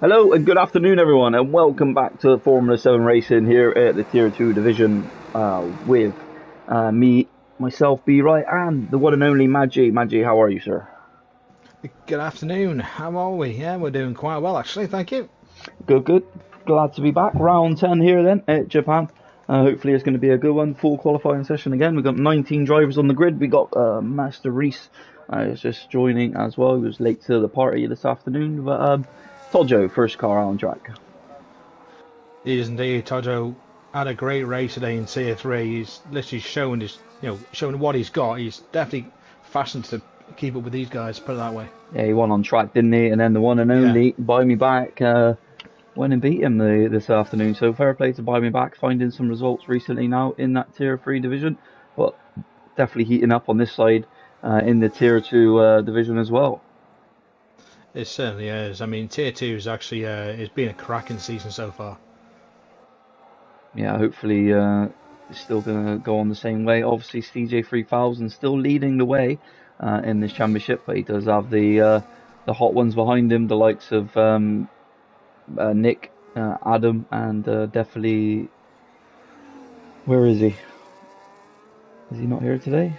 Hello and good afternoon, everyone, and welcome back to Formula 7 Racing here at the Tier 2 division with myself, B. Wright, and the one and only Maggie. Maggie, how are you, sir? Good afternoon. How are we? Yeah, we're doing quite well, actually. Thank you. Good, good. Glad to be back. Round 10 here then at Japan. Hopefully it's going to be a good one. Full qualifying session again. We've got 19 drivers on the grid. We got Master Reese is just joining as well. He was late to the party this afternoon. But Tojo, first car on track. He is indeed. Tojo had a great race today in Tier 3. He's literally showing showing what he's got. He's definitely fashioned to keep up with these guys, put it that way. Yeah, he won on track, didn't he? And then the one and only Buy Me Back went and beat him this afternoon. So fair play to Buy Me Back, finding some results recently now in that Tier 3 division. But definitely heating up on this side in the Tier 2 division as well. It certainly is. I mean, Tier 2 is actually it's been a cracking season so far. Yeah, hopefully it's still going to go on the same way. Obviously, CJ3000 still leading the way in this championship, but he does have the hot ones behind him, the likes of Nick, Adam, and definitely. Where is he? Is he not here today?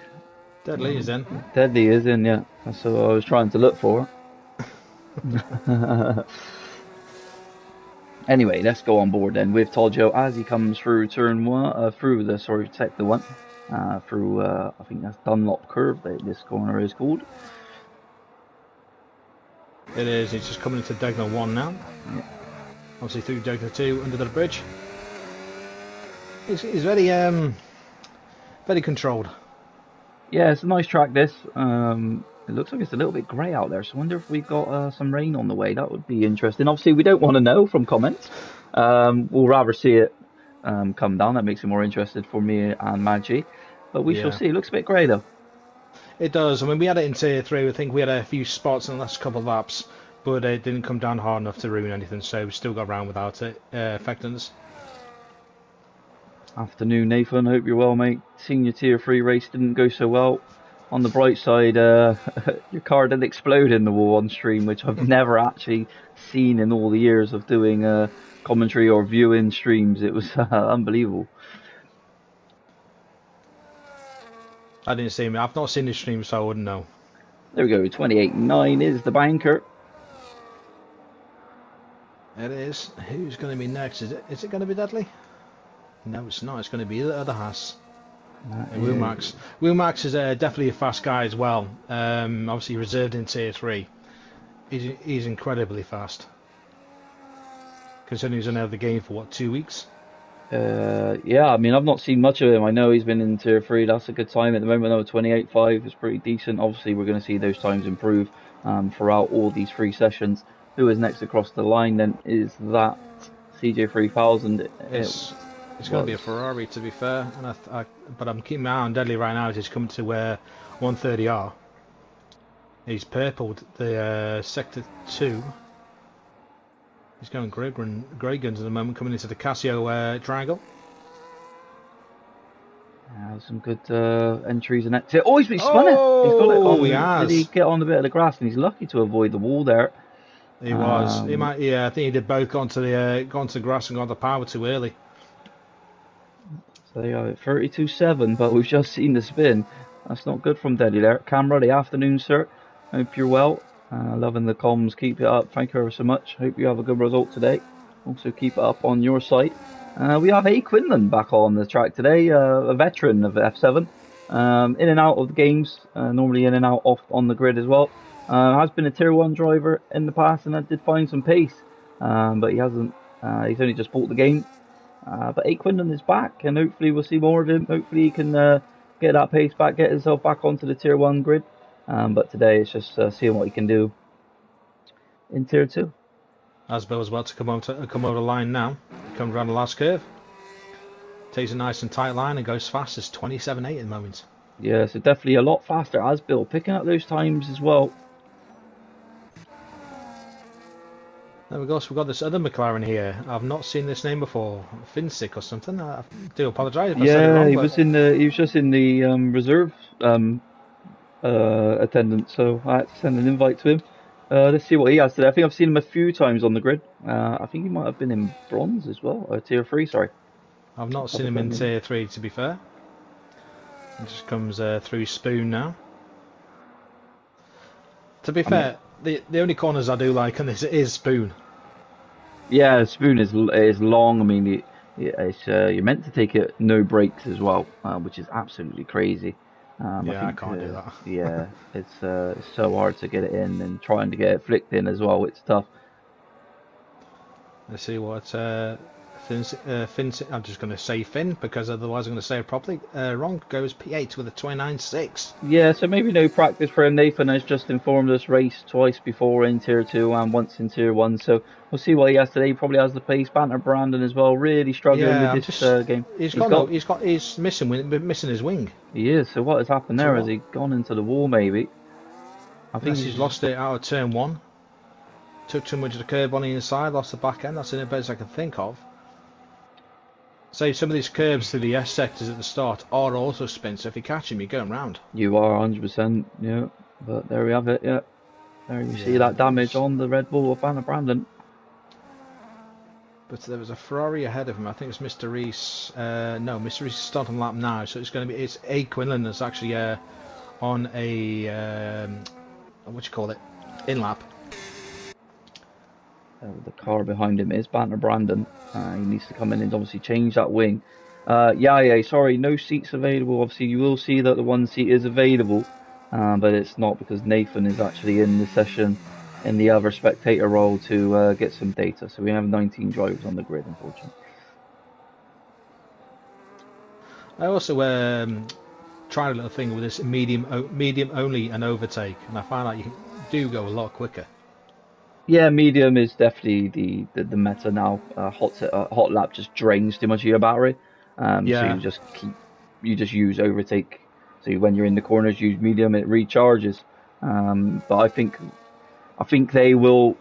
Deadly is in. Deadly is in, yeah. That's what I was trying to look for. Anyway, let's go on board then with Tojo as he comes through turn one, sector one, through I think that's Dunlop curve. This corner is called. It is. He's just coming into Degner 1 now. Yeah. Obviously through Degner 2 under the bridge. He's very very controlled. Yeah, it's a nice track. This. It looks like it's a little bit grey out there, so I wonder if we've got some rain on the way. That would be interesting. Obviously, we don't want to know from comments. We'll rather see it come down. That makes it more interesting for me and Maggie. But we shall see. It looks a bit grey, though. It does. I mean, we had it in Tier 3. I think we had a few spots in the last couple of laps, but it didn't come down hard enough to ruin anything, so we still got around without it affecting us. Afternoon, Nathan. Hope you're well, mate. Senior Tier 3 race didn't go so well. On the bright side, your car did explode in the wall on stream, which I've never actually seen in all the years of doing commentary or viewing streams. It was unbelievable. I didn't see him. I've not seen the stream, so I wouldn't know. There we go. 28.9 is the banker. It is. Who's going to be next? Is it going to be Deadly? No, it's not. It's going to be the other Haas. Will Max. Will Max is definitely a fast guy as well. Obviously reserved in Tier 3. He's incredibly fast. Considering he's only out of the game for, what, 2 weeks? Yeah, I mean, I've not seen much of him. I know he's been in Tier 3. That's a good time at the moment, though. 28.5 is pretty decent. Obviously, we're going to see those times improve throughout all these 3 sessions. Who is next across the line, then, is that CJ3000. It's going to be a Ferrari, to be fair, but I'm keeping my eye on Deadly right now as he's coming to 130R. He's purpled the Sector 2. He's going grey guns at the moment, coming into the Casio triangle. Some good entries and exits. Oh, he's spun it! He's got it on. He has. Did he get on a bit of the grass? And he's lucky to avoid the wall there. He was. He might. Yeah, I think he did both. Gone to the grass and got the power too early. So they are at 32.7, but we've just seen the spin. That's not good from Deadly there. Camera, the afternoon, sir. Hope you're well. Loving the comms. Keep it up. Thank you ever so much. Hope you have a good result today. Also keep it up on your side. We have A. Quinlan back on the track today, a veteran of F7. In and out of the games, normally in and out off on the grid as well. Has been a Tier 1 driver in the past and did find some pace. But he hasn't. He's only just bought the game. But A. Quinlan is back, and hopefully we'll see more of him. Hopefully he can get that pace back, get himself back onto the Tier 1 grid. But today it's just seeing what he can do in Tier 2. Asbel as well to come over the line now. Comes around the last curve. Takes a nice and tight line and goes fast as 27.8 at the moment. Yeah, so definitely a lot faster. Asbel picking up those times as well. There we go. So we've got this other McLaren here. I've not seen this name before. Finsick or something. I do apologise if I said it wrong. He was just in the reserve attendance, so I had to send an invite to him. Let's see what he has today. I think I've seen him a few times on the grid. I think he might have been in bronze as well, or tier 3, sorry. I've not Let's seen have a him quick in look. tier 3, to be fair. It just comes through Spoon now. To be I mean, fair, the only corners I do like on this is Spoon. yeah, the spoon is long. I mean, it's you're meant to take it no breaks as well, which is absolutely crazy. I Yeah, I think, can't do that. yeah, it's so hard to get it in and trying to get it flicked in as well. It's tough. Let's see what Finn. I'm just going to say Finn because otherwise I'm going to say it properly. Wrong goes P8 with a 29.6. Yeah, so maybe no practice for him. Nathan has just informed us raced twice before in tier 2 and once in tier 1. So we'll see what he has today. He probably has the pace. Banter Brandon as well. Really struggling with Yeah, I'm this just. game. He's He's got no. got. He's missing his wing. He is. So what has happened So there? Has what? he gone into the wall? Maybe. I think Unless he's he's just. lost it out of turn 1. Took too much of the curb on the inside, lost the back end. That's the best I can think of. Say some of these curbs through the S sectors at the start are also spin, so if you catch him, you're going round. You are 100%. Yeah. But there we have it. Yeah. There you see Yeah, that damage on the Red Bull of Banter Brandon. but there was a Ferrari ahead of him. I think it's Mr. Reese. No, Mr. Reese is starting lap now, so it's A. Quinlan that's actually on a what you call it, in lap. The car behind him is Banter Brandon. He needs to come in and obviously change that wing. Yeah, sorry, no seats available. Obviously, you will see that the one seat is available, but it's not because Nathan is actually in the session in the other spectator role to get some data. So we have 19 drivers on the grid, unfortunately. I also tried a little thing with this medium only and overtake, and I found out you do go a lot quicker. Yeah, medium is definitely the meta now. Hot lap just drains too much of your battery, so Yeah, you just use overtake. So when you're in the corners, use medium, it recharges. But I think they will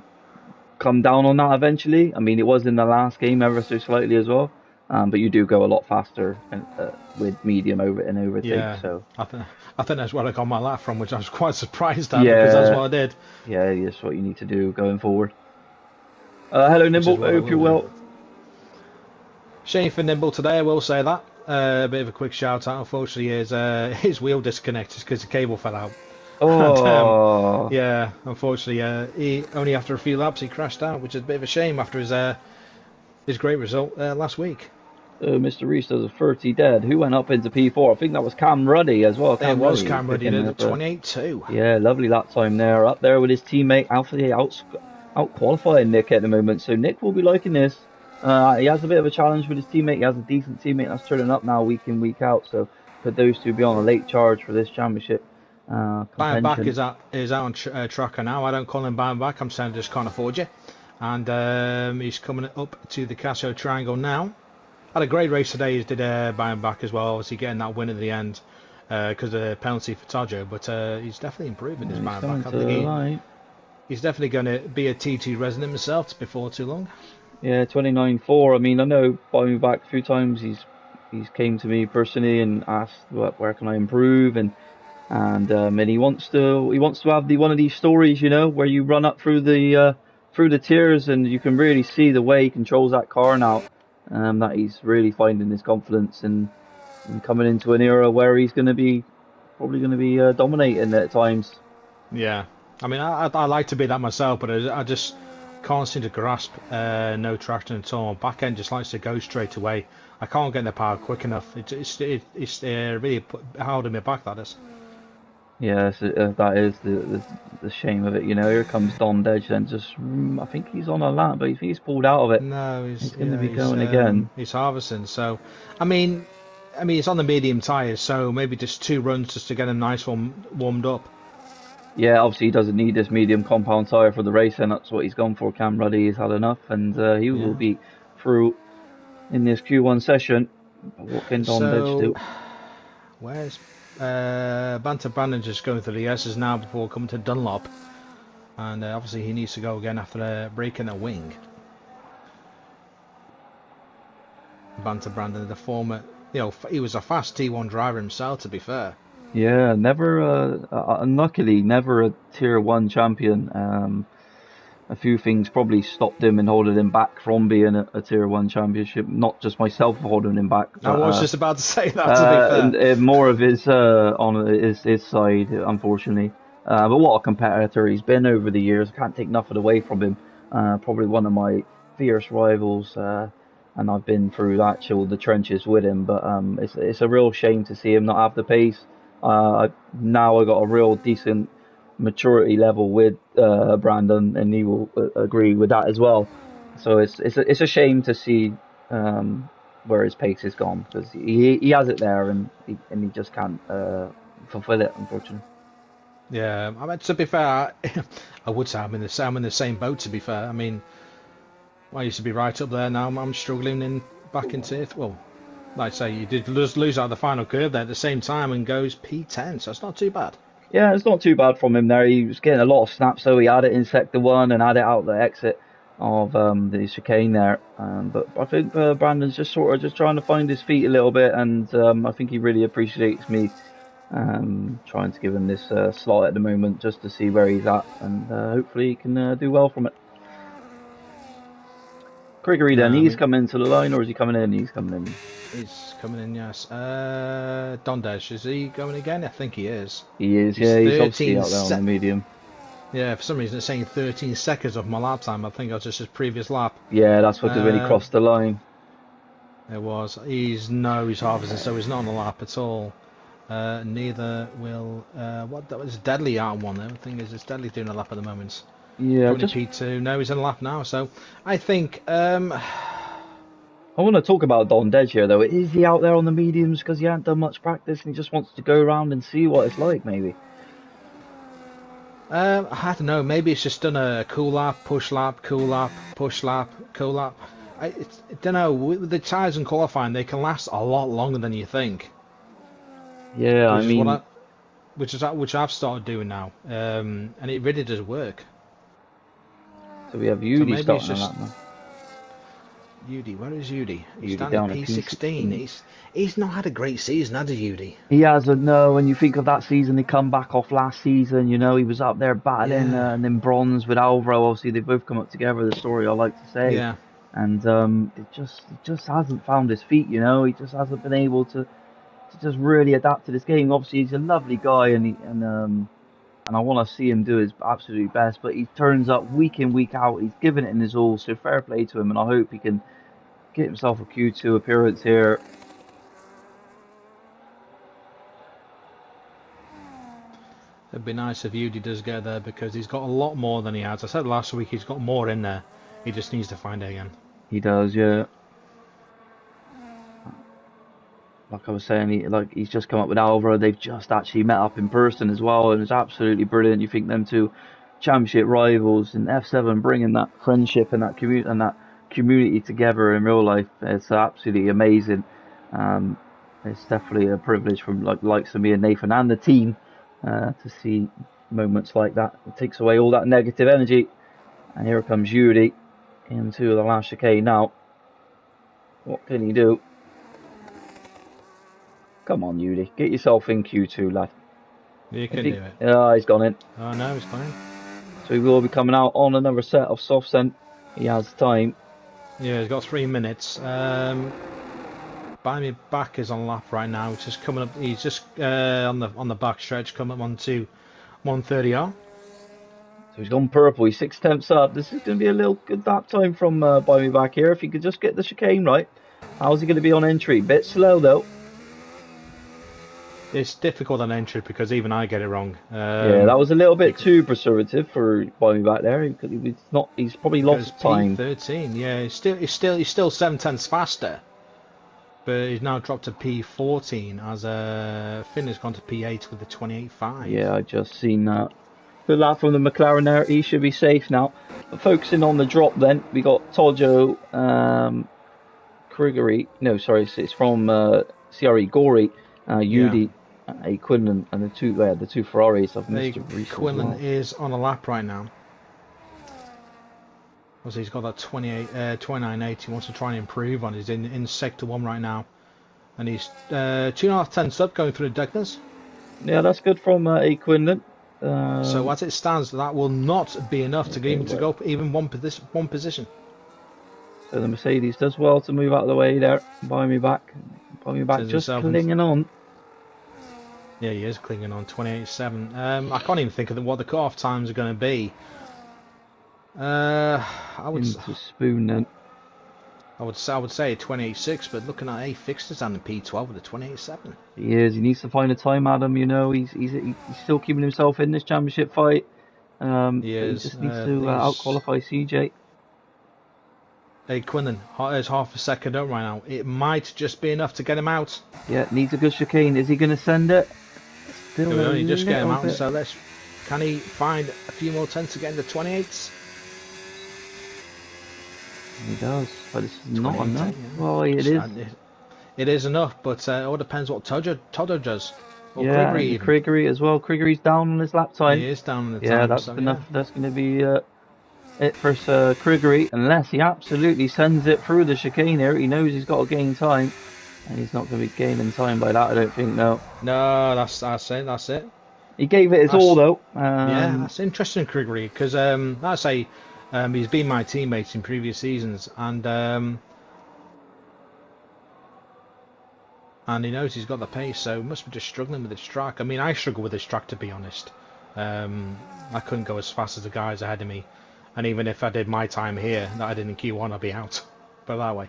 come down on that eventually. I mean, it was in the last game ever so slightly as well. But you do go a lot faster with medium over and overtake. yeah. So I think I think that's where I got my lap from, which I was quite surprised at because that's yeah, what I did, yeah, that's what you need to do going forward. Hello, which is Nimble. what I Hope you're will do. well. Shame for Nimble today, I will say that. A bit of a quick shout out. Unfortunately, his wheel disconnected because the cable fell out. And Oh, yeah, unfortunately, he only after a few laps he crashed out, which is a bit of a shame after his great result last week. Mr. Reese does a 30 dead. Who went up into P4? I think that was Cam Ruddy as well. It Cam was Ruddy Cameron. He picking did up a a 28-2. yeah, lovely lap time there. Up there with his teammate Alfie out qualifying Nick at the moment. So Nick will be liking this. He has a bit of a challenge with his teammate. He has a decent teammate that's turning up now week in week out. So could those two be on a late charge for this championship Buying back contention? is out on tracker now. I don't call him buying back. I'm saying I just can't afford you. And he's coming up to the Casio Triangle now. Had a great race today. He did buying back as well. Obviously getting that win at the end because of the penalty for Tajo. But he's definitely improving his He's buying coming back. I to think the line. he's definitely going to be a T2 resident himself before too long. Yeah, 29-4. I mean, I know buying me back a few times. He's came to me personally and asked where can I improve and he wants to have the one of these stories, where you run up through the tiers and you can really see the way he controls that car now. That he's really finding his confidence and coming into an era where he's probably going to be dominating at times. Yeah, I mean, I like to be that myself, but I just can't seem to grasp no traction at all. Back end just likes to go straight away. I can't get in the power quick enough. It's really holding me back. That is. Yeah, so, that is the shame of it. Here comes Don Dedge then. I think he's on a lap, but if he's pulled out of it, No, he's going to be going again. he's harvesting. So, I mean, it's on the medium tyres, so maybe just 2 runs just to get him nice warmed up. Yeah, obviously he doesn't need this medium compound tyre for the race, and that's what he's gone for. Cam Ruddy has had enough, and he will Yeah. be through in this Q1 session. But what can Don Dedge So, do? where's Banter Brandon just going through the S's now before coming to Dunlop, and obviously he needs to go again after breaking a wing. Banter Brandon, the former, he was a fast T1 driver himself. To be fair, Yeah, never, unluckily, never a tier one champion. A few things probably stopped him and holding him back from being a tier one championship. Not just myself holding him back, I but was just about to say that, to be fair. more of his on his side, unfortunately. But what a competitor he's been over the years. I can't take nothing away from him. Probably one of my fierce rivals, and I've been through actual the trenches with him. But it's a real shame to see him not have the pace. Now I got a real decent maturity level with Brandon, and he will agree with that as well. So it's a shame to see where his pace is gone because he has it there and he just can't fulfill it, unfortunately. Yeah, I mean, to be fair, I would say I'm in the same boat. To be fair, I mean, I used to be right up there. Now I'm struggling in back in tier. Well, like I say, you did lose out the final curve there at the same time and goes P10, so it's not too bad. Yeah, it's not too bad from him there. He was getting a lot of snaps, so he had it in sector one and had it out the exit of the chicane there. But I think Brandon's just sort of just trying to find his feet a little bit, and I think he really appreciates me trying to give him this slot at the moment just to see where he's at, and hopefully he can do well from it. Crickery then, Yeah, I he's mean, coming to the line, or is he coming in? He's coming in. he's coming in. Yes. Dondesh, is he going again? I think he is. He is, He's yeah, he's obviously 13 out there on the sec. medium. Yeah, for some reason it's saying 13 seconds of my lap time. I think it was just his previous lap. Yeah, that's because when he Uh, crossed the line. it was. He's harvesting, so he's not on the lap at all. Neither will. What that was Deadly out on one. The thing is, it's Deadly doing a lap at the moment. Yeah, Currently just P2. No, he's in a lap now. So I think. I want to talk about Don Dej here though. Is he out there on the mediums because he hasn't done much practice and he just wants to go around and see what it's like, maybe? I don't know. Maybe it's just done a cool lap, push lap, cool lap, push lap, cool lap. I don't know. With the tyres and qualifying, they can last a lot longer than you think, Yeah, I which is mean, which I've started doing now, and it really does work. so we have So Yudi maybe it's starting on just that now. Udi. Where is Udi? He's Yudi down in down at P16. P16. He's not had a great season, has he, Udi? He hasn't, no. When you think of that season, he come back off last season. You know, he was up there battling Yeah, and then bronze with Alvaro. Obviously, they both come up together. The story I like to say, yeah. and it just hasn't found his feet. You know, he just hasn't been able to just really adapt to this game. Obviously, he's a lovely guy, and I want to see him do his absolute best. But he turns up week in, week out. He's giving it in his all. So fair play to him, and I hope he can get himself a Q2 appearance here. It'd be nice if Udi does get there because he's got a lot more than he has. I said last week he's got more in there. He just needs to find it again. He does, yeah. Like I was saying, he's just come up with Alvaro. They've just actually met up in person as well, and it's absolutely brilliant. You think them two championship rivals and F7 bringing that friendship and that community together in real life. It's absolutely amazing. Um, it's definitely a privilege from likes of me and Nathan and the team to see moments like that. It takes away all that negative energy. And here comes Yuri into the last chicane now. What can he do? Come on, Yuri, get yourself in Q2, lad. You If can he, do it. he's gone in. Oh no, he's fine. So he will be coming out on another set of soft scent. He has time. Yeah, he's got 3 minutes. By me back is on lap right now. It's just coming up. He's just on the back stretch, coming up onto 130R. So he's gone purple. He's 6 tenths up. This is going to be a little good lap time from by me back here. If he could just get the chicane right. How's he going to be on entry? Bit slow though. It's difficult on entry because even I get it wrong. Yeah, that was a little bit too preservative for by me back there. He's not. He's probably Because lost time. P13, yeah, he's still 7 tenths faster, but he's now dropped to P14 as Finn has gone to P8 with the 28.5. Yeah, I just seen that. Good lap from the McLaren there. He should be safe now. But focusing on the drop then, we got Tojo, Kriggery. No, sorry, it's from CRE Gory, Yeah. Yudi, Quinlan, and the two Ferraris of Mr. Reese as Quinlan well. is on a lap right now. Obviously, he's got that 29.8. He wants to try and improve on. He's in sector 1 right now, and he's 2.5 tenths up going through the Deckners. Yeah, that's good from A. Quinlan. So as it stands, that will not be enough to get him to go up even one position. So the Mercedes does well to move out of the way there. Buy me back, Turns just himself clinging on. Yeah, he is clinging on 28.7. I can't even think of what the cut-off times are going to be. I would Into Spoon then. I would say 28.6, but looking at A fixtures and the P12 with a 28.7. He is. He needs to find a time, Adam. You know, he's still keeping himself in this championship fight. He But he is. just needs to out qualify CJ. A Quinlan is half a second up right now. It might just be enough to get him out. Yeah, needs a good chicane. Is he going to send it? Still We a only just get him little out, bit. so can he find a few more tenths to get into 28s? He does, but it's not enough. Yeah. Well, it is. It is enough, but it all depends what Todder does. Or Yeah, Criggery and even. Criggery as well. Criggery's down on his lap time. He is down on the Yeah, time. that's So, enough. yeah. That's going to be it for Criggery, unless he absolutely sends it through the chicane here. He knows he's got to gain time, and he's not going to be gaining time by that, I don't think, no. No, that's it. That's it. He gave it his all, though. Yeah, that's interesting, Criggery, because I say he's been my teammate in previous seasons, and he knows he's got the pace, so must be just struggling with this track. I mean, I struggle with this track, to be honest. I couldn't go as fast as the guys ahead of me, and even if I did my time here that I did in Q1, I'd be out. But that way,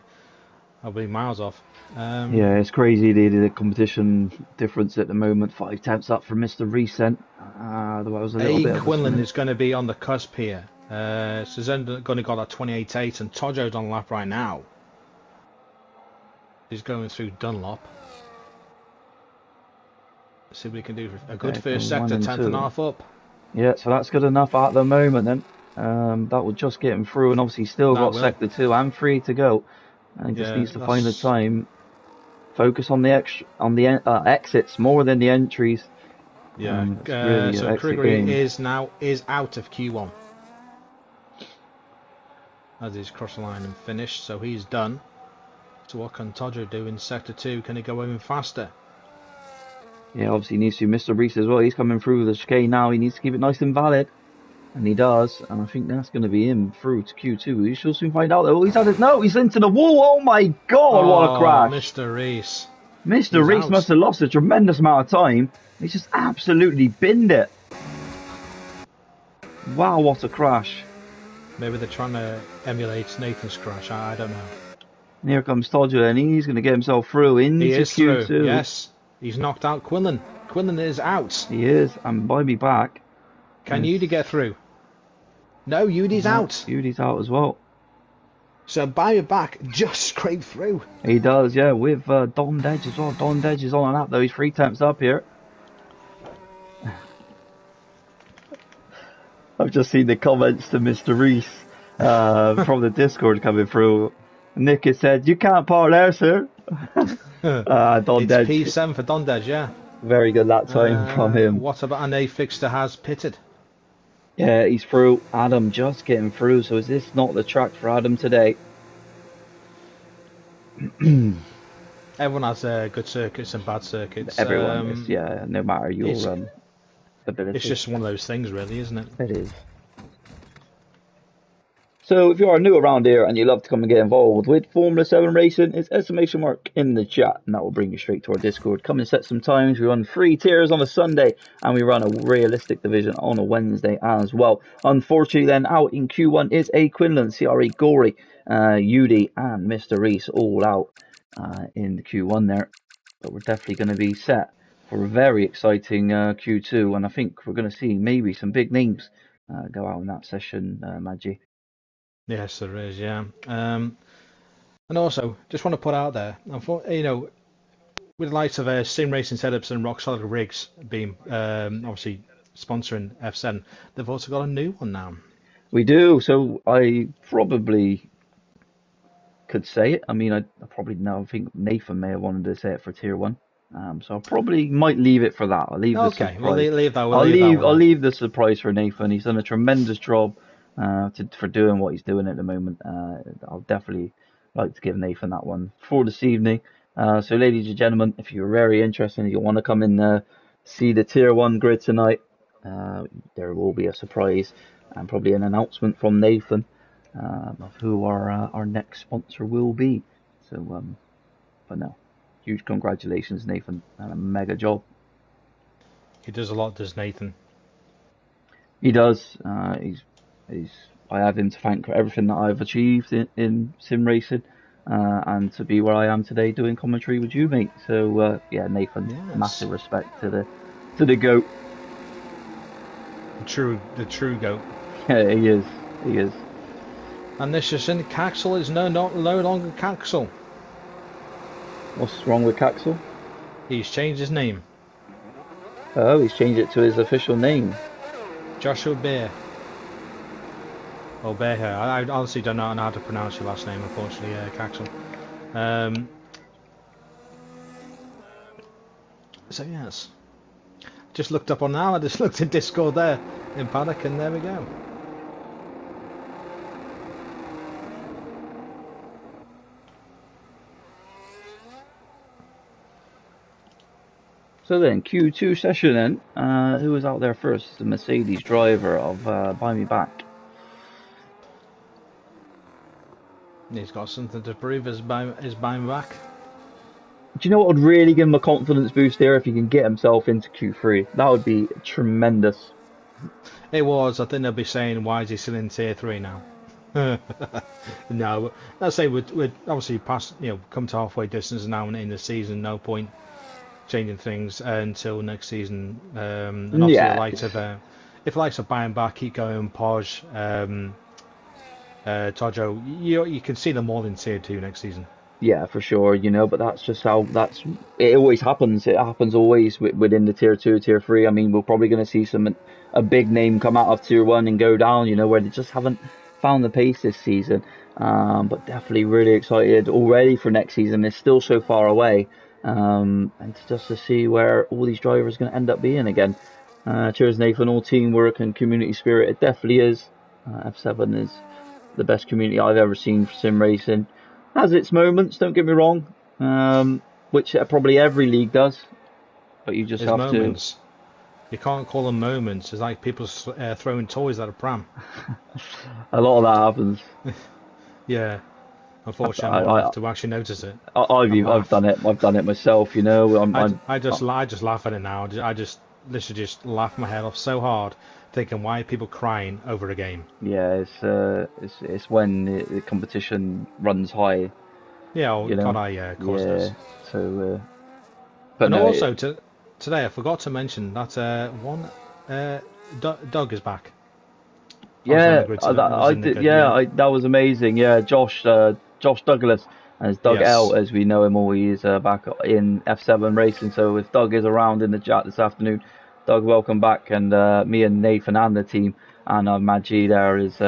I'll be miles off. Yeah, it's crazy the competition difference at the moment. 5 tenths up for Mr. Recent. There was a little bit of Quinlan is going to be on the cusp here. So he's only going to got that 28.8, and Tojo's on lap right now. He's going through Dunlop. See if we can do a good first sector, 10th and a half up. Yeah, so that's good enough at the moment then. That will just get him through, and obviously still got sector 2 and 3 to go. And he just needs to find the time. Focus on the exits more than the entries. Yeah, really so Criggery is out of Q1 as he's crossed the line and finished, so he's done. So what can Tojo do in sector 2? Can he go even faster? Yeah, obviously he needs to. Mr. Reese as well. He's coming through the chicane now. He needs to keep it nice and valid. And he does, and I think that's going to be him through to Q2. We shall soon find out. Oh, he's into the wall. Oh my god, what a crash. Mr. Reese. Mr. Reese must have lost a tremendous amount of time. He's just absolutely binned it. Wow, what a crash. Maybe they're trying to emulate Nathan's crash, I don't know. And here comes Todger, and he's going to get himself through into Q2. Through. Yes, he's knocked out Quinlan. Quinlan is out. He is, and by me back. Can Yudi get through? No, Yudi's out. Yudi's out as well. So by your back, just scrape through. He does, yeah, with Don Dedge as well. Don Dedge is on that though. He's 3 tenths up here. I've just seen the comments to Mr. Reese from the Discord coming through. Nick has said, "You can't park there, sir." Don Dedge. It's P7 for Don Dedge, yeah. Very good that time from him. What about an A fixture has pitted? Yeah, he's through. Adam just getting through. So is this not the track for Adam today? Everyone has good circuits and bad circuits. Everyone is, yeah, no matter your ability. It's just one of those things, really, isn't it? It is. So if you are new around here and you love to come and get involved with Formula 7 Racing, it's exclamation mark in the chat, and that will bring you straight to our Discord. Come and set some times. We run 3 tiers on a Sunday, and we run a realistic division on a Wednesday as well. Unfortunately then, out in Q1 is A. Quinlan, CRE Gory, Udi and Mr. Reese all out in the Q1 there. But we're definitely going to be set for a very exciting Q2, and I think we're going to see maybe some big names go out in that session, Maggie. Yes, there is, yeah. And also, just want to put out there, you know, with the likes of SimRacingSetUps and Rock Solid Rigs being obviously sponsoring F7, they've also got a new one now. We do, so I probably could say it. I mean, I probably know. I think Nathan may have wanted to say it for Tier 1. So I probably might leave it for that. I'll leave the surprise. We'll leave that. I'll leave the surprise for Nathan. He's done a tremendous job for doing what he's doing at the moment. I'll definitely like to give Nathan that one for this evening. So ladies and gentlemen, if you're very interested and you want to come in see the Tier 1 grid tonight. There will be a surprise and probably an announcement from Nathan of who our next sponsor will be. So, but no, huge congratulations, Nathan, and a mega job. He does a lot, does Nathan? He does. I have him to thank for everything that I've achieved in sim racing, and to be where I am today doing commentary with you, mate. So yeah, Nathan, Yes. massive respect to the goat. The true goat. Yeah, he is. He is. And this is in Caxel is no longer Caxel. What's wrong with Caxel? He's changed his name. Oh, he's changed it to his official name. Joshua Bear. Or Bear. I honestly don't know how to pronounce your last name, unfortunately, Caxel. So yes. Just looked up on now, I just looked at Discord there in Paddock, and there we go. So then, Q2 session then, who was out there first? The Mercedes driver of Buy Me Back. He's got something to prove as buy Me Back. Do you know what would really give him a confidence boost there if he can get himself into Q3? That would be tremendous. It was. I think they'll be saying, why is he still in Tier 3 now? No, let's say we're obviously past, come to halfway distance now in the season. No point changing things until next season. And obviously, if the likes of Buy Me Back keep going, Podge, Tojo, you can see them all in Tier 2 next season. Yeah, for sure, but that's just how it always happens. It happens always within the Tier 2, Tier 3. I mean, we're probably going to see a big name come out of Tier 1 and go down, where they just haven't found the pace this season. But definitely really excited already for next season. It's still so far away. And just to see where all these drivers are going to end up being again. Cheers, Nathan. All teamwork and community spirit. It definitely is. F7 is the best community I've ever seen for sim racing. Has its moments, don't get me wrong, which probably every league does, but you just have moments. You can't call them moments. It's like people throwing toys at a pram. A lot of that happens. Yeah, unfortunately, I have to actually notice it. I've done it. I've done it myself. I just laugh at it now. I just literally just laugh my head off so hard, thinking, why are people crying over a game? Yeah, it's when the competition runs high. Yeah, of course does. So, but and no, also today I forgot to mention that Doug is back. Yeah, I did. Yeah, that was amazing. Yeah, Josh Douglas, as Doug L, as we know him all, he's back in F7Racing. So if Doug is around in the chat this afternoon, Doug, welcome back. And me and Nathan and the team and Maggie there is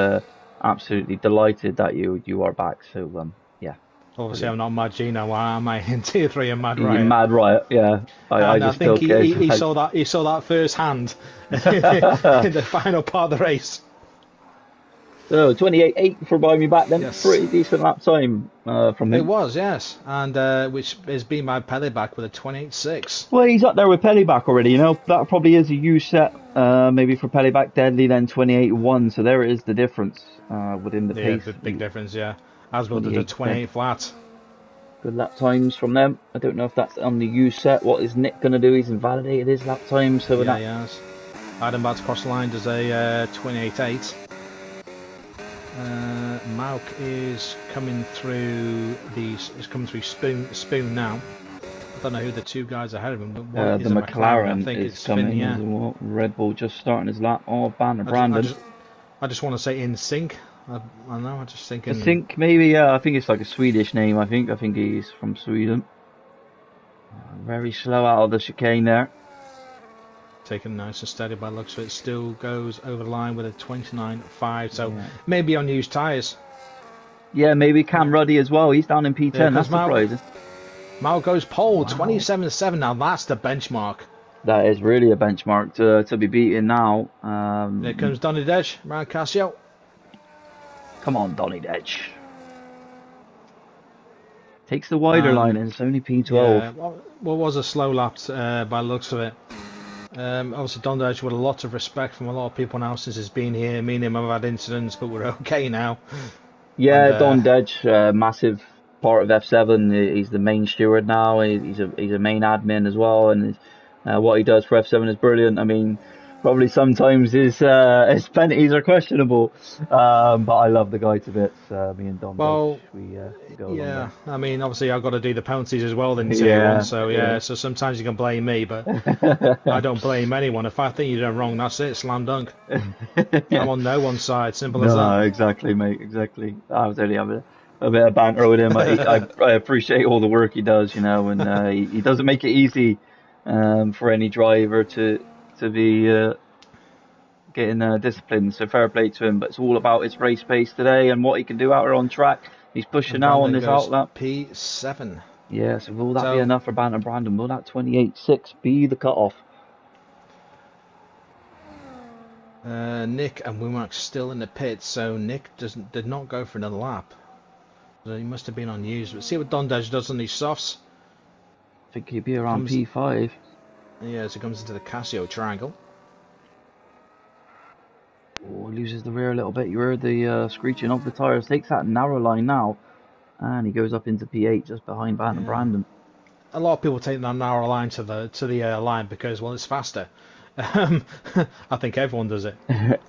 absolutely delighted that you are back. So yeah. Obviously, I'm not Maggie now. Why am I in Tier 3 and Mad Riot? Mad Riot, yeah. I think he saw that first hand in the final part of the race. So 28.8 for Buy Me Back then. Yes. Pretty decent lap time from him. It was, yes. And which is being by Pelleback with a 28.6. Well, he's up there with Pelleback already, That probably is a U set, maybe for Pelleback. Deadly then 28.1. So there is the difference within the pace. Yeah, big difference, yeah. As well as the 28 flat. Good lap times from them. I don't know if that's on the U set. What is Nick going to do? He's invalidated his lap time. So yeah, he has. Adam Bats cross the line does a 28.8. Mauk is coming through Spoon now. I don't know who the two guys ahead of him, but the McLaren I think is coming. Yeah. Well. Red Bull just starting his lap. Oh, Brandon. I just want to say In Sync. I don't know. I just think In Sync, maybe. Yeah, I think it's like a Swedish name. I think he's from Sweden. Very slow out of the chicane there. Taken nice and steady by the looks of it. Still goes over the line with a 29.5. So maybe on used tyres. Yeah, maybe Cam Ruddy as well. He's down in P10. That's surprising. Mao goes pole 27.7. Now that's the benchmark. That is really a benchmark to be beaten now. There comes Donny Dedge, Ryan Casio. Come on, Donny Dedge. Takes the wider line and it's only P12. Yeah, what was a slow lap by the looks of it. Obviously, Dondaj with a lot of respect from a lot of people now since he's been here. Me and him have had incidents, but we're okay now. Yeah, And Don Dedge, massive part of F7. He's the main steward now. He's a main admin as well, and what he does for F7 is brilliant. I mean, probably sometimes his penalties are questionable, but I love the guy to bits. Me and Don Dedge, well, we go along yeah. well. I mean, obviously, I've got to do the penalties as well in Tier One. Yeah, So yeah. yeah. So sometimes you can blame me, but I don't blame anyone. If I think you're done wrong, that's it. Slam dunk. I'm Yeah. on no one's side. Simple as that. No, exactly, mate. Exactly. I was only having a bit of banter with him. I appreciate all the work he does, and he doesn't make it easy for any driver to be getting disciplined. So fair play to him. But it's all about his race pace today and what he can do out there on track. He's pushing And now on Brandon this goes outlap. P7. Yeah. So will that be So enough for Banton Brandon? Will that 28.6 be the cutoff? Nick and Womack still in the pit. So Nick did not go for another lap. So he must have been on use. But see what Dondaj does on these softs. I think he'd be around P5. Yeah, as he comes into the Casio triangle. Oh, loses the rear a little bit. You heard the screeching of the tyres. Takes that narrow line now, and he goes up into P8 just behind Banton Brandon. A lot of people take that narrow line to the line because, well, it's faster. I think everyone does it.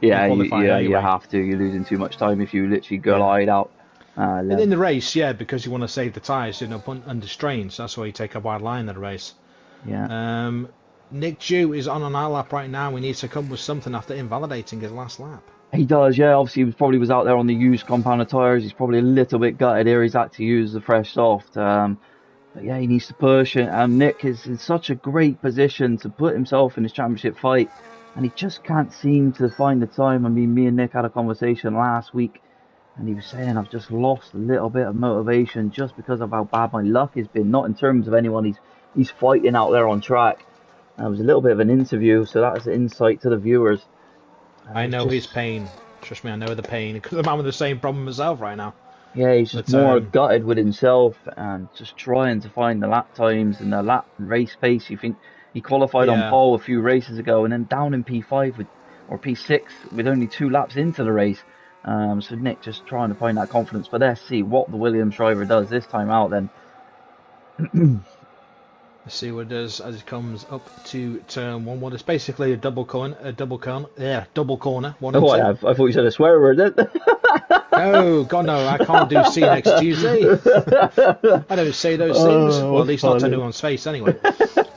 Yeah, anyway. you have to. You're losing too much time if you literally glide out. In the race, yeah, because you want to save the tyres, under strain. So that's why you take a wide line in the race. Yeah. Nick Dew is on an outlap right now. He needs to come with something after invalidating his last lap. He does, yeah. Obviously, he probably was out there on the used compounded tyres. He's probably a little bit gutted here. He's had to use the fresh soft. But yeah, he needs to push it. And Nick is in such a great position to put himself in his championship fight. And he just can't seem to find the time. I mean, me and Nick had a conversation last week. And he was saying, I've just lost a little bit of motivation just because of how bad my luck has been. Not in terms of anyone he's fighting out there on track. It was a little bit of an interview, so that's an insight to the viewers. I know his pain. Trust me, I know the pain. Because I'm having the same problem myself right now. Yeah, he's just more gutted with himself and just trying to find the lap times and the lap race pace. You think he qualified on pole a few races ago and then down in P5 or P6 with only 2 laps into the race. So Nick just trying to find that confidence. But let's see what the Williams driver does this time out then. Let's see what it does as it comes up to turn 1. Well, it's basically a double corner. Yeah, double corner. 1 and 2. I thought you said a swear word. Oh, God, no, I can't do see next Tuesday. I don't say those things. Well, at least not to anyone's face, anyway.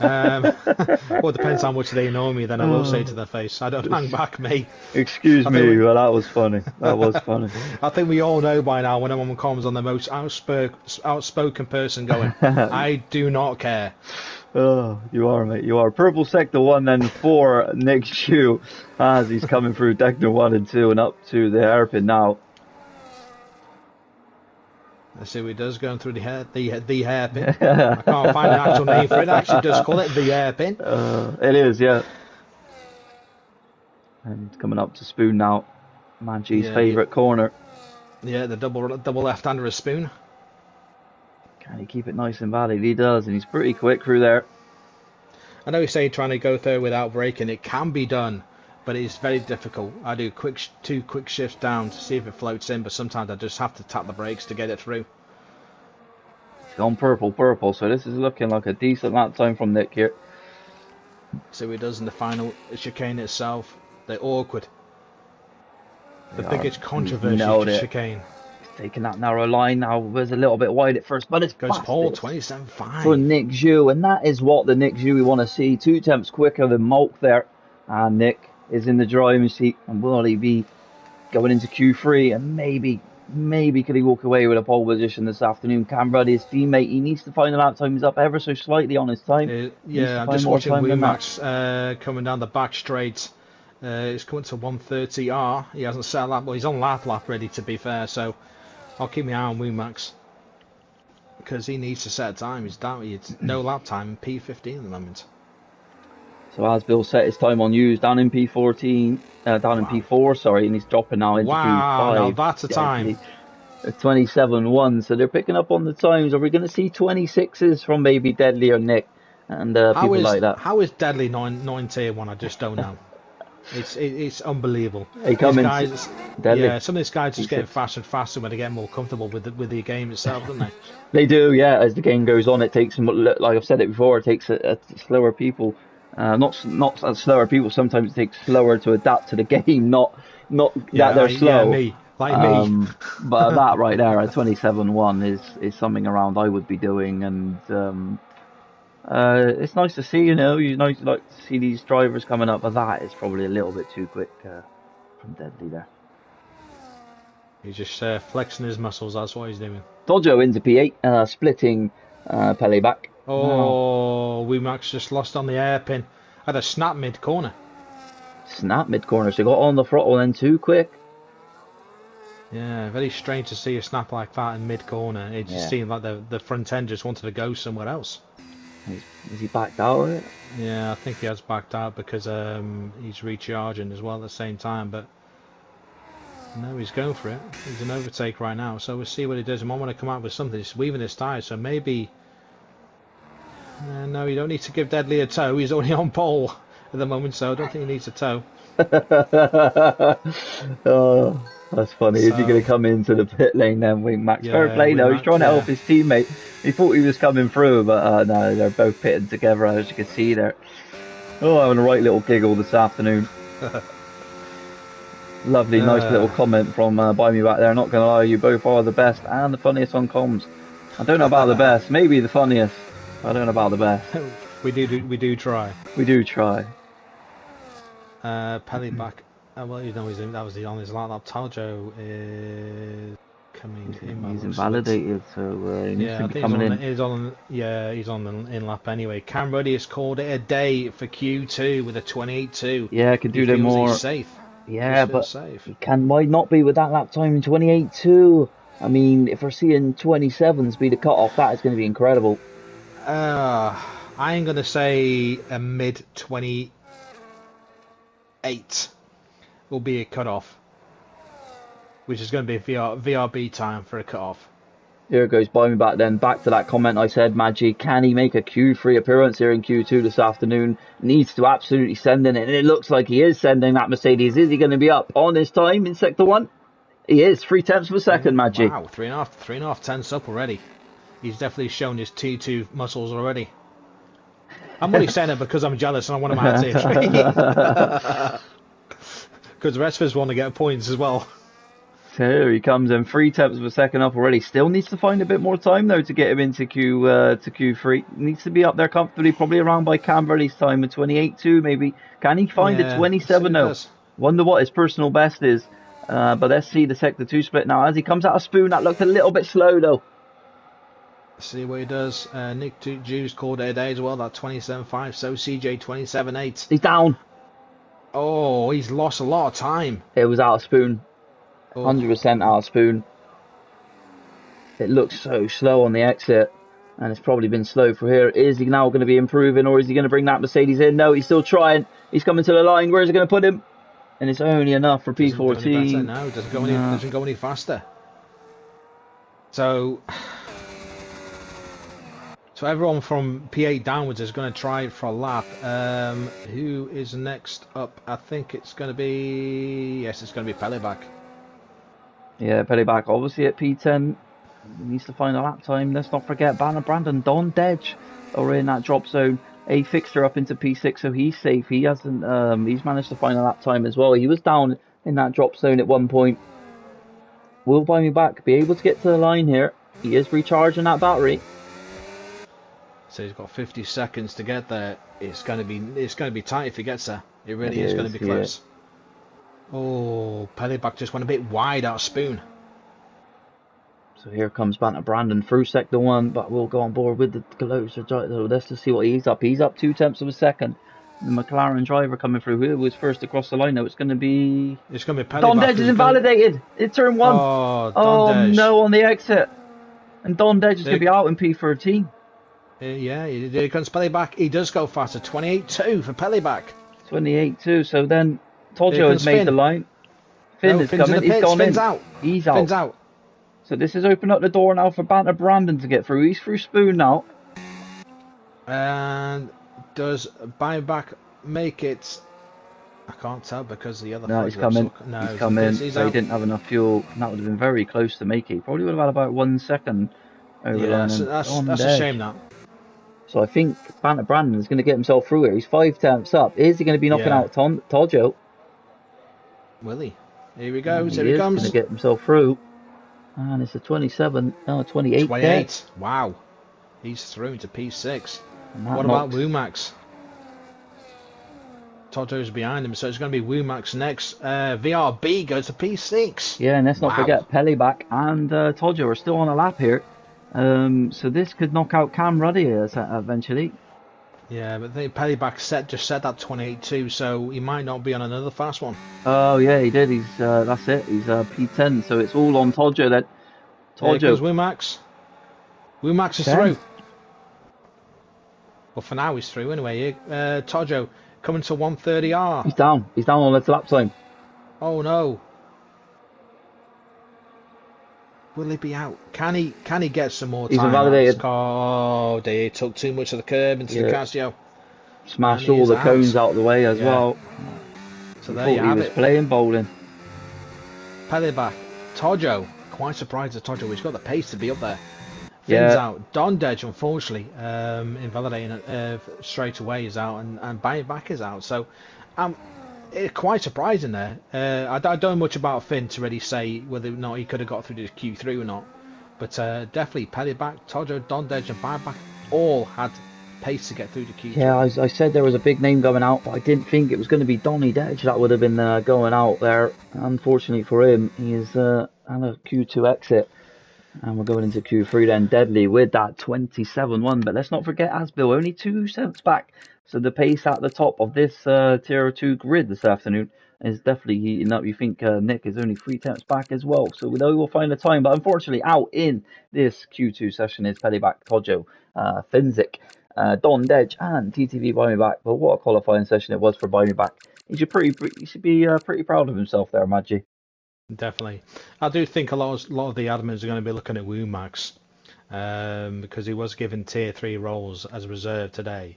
Well, it depends how much they annoy me, then I will say to their face. I don't hang back, mate. Excuse me, well, that was funny. That was funny. I think we all know by now when I'm on comms, I'm the most outspoken person going, I do not care. Oh, you are, mate. You are. Purple sector 1 then for Nick Dew as he's coming through sector 1 and 2 and up to the hairpin now. Let's see what he does going through the hairpin. I can't find an actual name for it. It actually does call it the hairpin. It is, yeah. And coming up to Spoon now. Manchi's favourite corner. Yeah, the double left-hander of Spoon. Can he keep it nice and valid? He does, and he's pretty quick through there. I know he's saying trying to go through without braking. It can be done, but it's very difficult. I do two quick shifts down to see if it floats in, but sometimes I just have to tap the brakes to get it through. It's gone purple, so this is looking like a decent lap time from Nick here. See what he does in the final chicane itself. They're awkward. The biggest controversy of the chicane. He's taking that narrow line now. It was a little bit wide at first, but it's goes Paul 27.5 for Nick Dew, and that is what the Nick Dew we want to see. 2 tenths quicker than Malk there, and Nick is in the driving seat. And will he be going into Q3 and maybe could he walk away with a pole position this afternoon? Cam Rudd, his teammate, he needs to find the lap time. He's up ever so slightly on his time. I'm just watching Max coming down the back straight. He's coming to 130R. He hasn't set a lap, but he's on lap ready, to be fair. So I'll keep my eye on Max because he needs to set a time. He's no lap time in P15 at the moment. So as Bill set his time on use down in P14, in P4, sorry, and he's dropping now into P5. Now that's a time. 27.1. So they're picking up on the times. Are we going to see 26s from maybe Deadly or Nick? and people like that. How is Deadly nine tier 1? I just don't know. It's unbelievable. They These come in guys, deadly. yeah, some of these guys just P6. get faster and faster when they get more comfortable with the game itself, don't they? They do, yeah. As the game goes on, it takes them, like I've said it before, it takes a slower people, not slower people. Sometimes it takes slower to adapt to the game, not that they're slow. Me, like me. But that right there at 27-1 is something around I would be doing, and it's nice to see. You like to see these drivers coming up, but that is probably a little bit too quick from Deadly there. He's just flexing his muscles. That's what he's doing. Dojo into P8, splitting Pele back. Oh, Max just lost on the hairpin. Had a snap mid corner. Snap mid corner, so got on the throttle then too quick. Yeah, very strange to see a snap like that in mid corner. It just seemed like the front end just wanted to go somewhere else. Is he backed out of it? Yeah, I think he has backed out because he's recharging as well at the same time. But no, he's going for it. He's an overtake right now, so we'll see what he does. He might want to come out with something. He's weaving his tyres, so maybe. No, you don't need to give Deadly a tow. He's only on pole at the moment, so I don't think he needs a tow. Oh, that's funny. Is he going to come into the pit lane then, Wing Max? Yeah, Fair play, though. He's trying to help his teammate. He thought he was coming through, but no, they're both pitting together, as you can see there. Oh, having a right little giggle this afternoon. Lovely, nice little comment from Buy Me Back there. Not going to lie, you both are the best and the funniest on comms. I don't know about the best. Maybe the funniest. I don't know about the best. We do try. We do try. Pele back. Well, you know, that was on his laptop. Taljo is coming in. He's invalidated, so he needs to be coming in. He's on the in lap anyway. Cam Ruddy has called it a day for Q2 with a 28.2. Yeah, could do them more. He's safe. Yeah, but he might not be with that lap time in 28.2. I mean, if we're seeing 27s be the cut-off, that is going to be incredible. I'm going to say a mid 28 will be a cut-off, which is going to be VRB time for a cut-off. Here it goes, Buy Me Back then. Back to that comment I said, Maggi, can he make a Q3 appearance here in Q2 this afternoon? Needs to absolutely send in it, and it looks like he is sending that Mercedes. Is he going to be up on his time in Sector 1? He is, 0.3 of a second, Maggi. Wow, 3.5 tenths up already. He's definitely shown his T2 muscles already. I'm only saying it because I'm jealous and I want him out of tier 3. Because the rest of us want to get points as well. So here he comes in, 0.3 of a second up already. Still needs to find a bit more time though to get him into Q3. Needs to be up there comfortably, probably around by Camberley's time of 28.2 maybe. Can he find a 27 though? Wonder what his personal best is. But let's see the Sector 2 split now. As he comes out of Spoon, that looked a little bit slow though. See what he does. Nick Jews called it a day as well, that 27.5. So CJ 27.8. He's down. Oh, he's lost a lot of time. It was out of Spoon. 100% out of Spoon. It looks so slow on the exit. And it's probably been slow for here. Is he now going to be improving, or is he going to bring that Mercedes in? No, he's still trying. He's coming to the line. Where's he going to put him? And it's only enough for P14. No, it doesn't go any faster. So everyone from P8 downwards is going to try it for a lap. Who is next up? I think it's going to be... Yes, it's going to be Peleback. Yeah, Peleback obviously at P10. He needs to find a lap time. Let's not forget Banner Brandon, Don Dedge are in that drop zone. A fixture up into P6, so he's safe. He hasn't. He's managed to find a lap time as well. He was down in that drop zone at one point. Will Buy Me Back be able to get to the line here? He is recharging that battery. So he's got 50 seconds to get there. It's going to be tight if he gets there. It really is going to be close. Yeah. Oh, Peleback just went a bit wide out of Spoon. So here comes Banter Brandon through Sector 1, but we'll go on board with the closer. Let's just see what he's up. He's up 0.2 of a second. The McLaren driver coming through. Who was first across the line now? It's going to be Peleback. Don Dedge is invalidated. It's turn 1. Oh no, on the exit. And Don Dedge is going to be out in P13. Yeah, here comes Peleback. He does go faster. 28.2 for Peleback. 28.2. So then Toljo has made the line. Finn is coming. He's gone in. He's out. Finn's out. So this has opened up the door now for Banter Brandon to get through. He's through Spoon now. And does buyback make it? I can't tell because the other No, flag he's looks coming. look. No, He's he's come looking. in. He's So he out. didn't have enough fuel. And that would have been very close to make it. Probably would have had about 1 second over Yeah, line so and on that's a shame edge. that. So I think Banter Brandon is going to get himself through here. He's 5 temps up. Is he going to be knocking Yeah, out Tojo? will he? Here he And goes. Here he he is going to comes. get himself through. And it's a 27, no, 28 there. 28. Wow, he's through into P6. And that What about knocks. Wumax? Toto's behind him, so it's going to be Wumax next. VRB goes to P6. Yeah, and let's not Wow. forget Pellyback and Tojo are still on a lap here. So this could knock out Cam Ruddy eventually. Yeah, but the Pellyback just set that 28 too, so he might not be on another fast one. Oh yeah, he did. He's that's it. He's P10. So it's all on Tojo then. Here comes Tojo Wumax. Wumax is 10. through. Well, for now he's through anyway. Tojo coming to 130R. He's down. He's down on its lap time. Oh no. Will he be out? Can he get some more He's time out of this invalidated. car? Oh, they took too much of the curb into the Yeah, Casio. And smashed he all is the cones out. out of the way as Yeah. well. So He there you thought he have was it. playing bowling. Pellyback. Tojo. Quite surprised at Tojo. He's got the pace to be up there. Finn's Yeah, out. Dondedge, unfortunately, invalidating straight away is out, and Back is out. So, quite surprising there. I don't know much about Finn to really say whether or not he could have got through to Q3 or not. But definitely Pellyback, Tojo, Dondedge, and Back all had pace to get through to yeah. Q3. I said there was a big name going out, but I didn't think it was going to be Donny Dedge that would have been going out there. Unfortunately for him, he is on a Q2 exit. And we're going into Q3 then, Deadly with that 27-1. But let's not forget Asbill, only 2 cents back. So the pace at the top of this Tier 2 grid this afternoon is definitely heating up. You think Nick is only 3 temps back as well. So we know we'll find the time. But unfortunately, out in this Q2 session is Pellyback, Tojo, Finzik, Don Dedge, and TTV Buy Me Back. But what a qualifying session it was for Buy Me Back. He should be pretty proud of himself there, Maggie. Definitely. I do think a lot of the admins are going to be looking at Wumax because he was given tier 3 roles as a reserve today.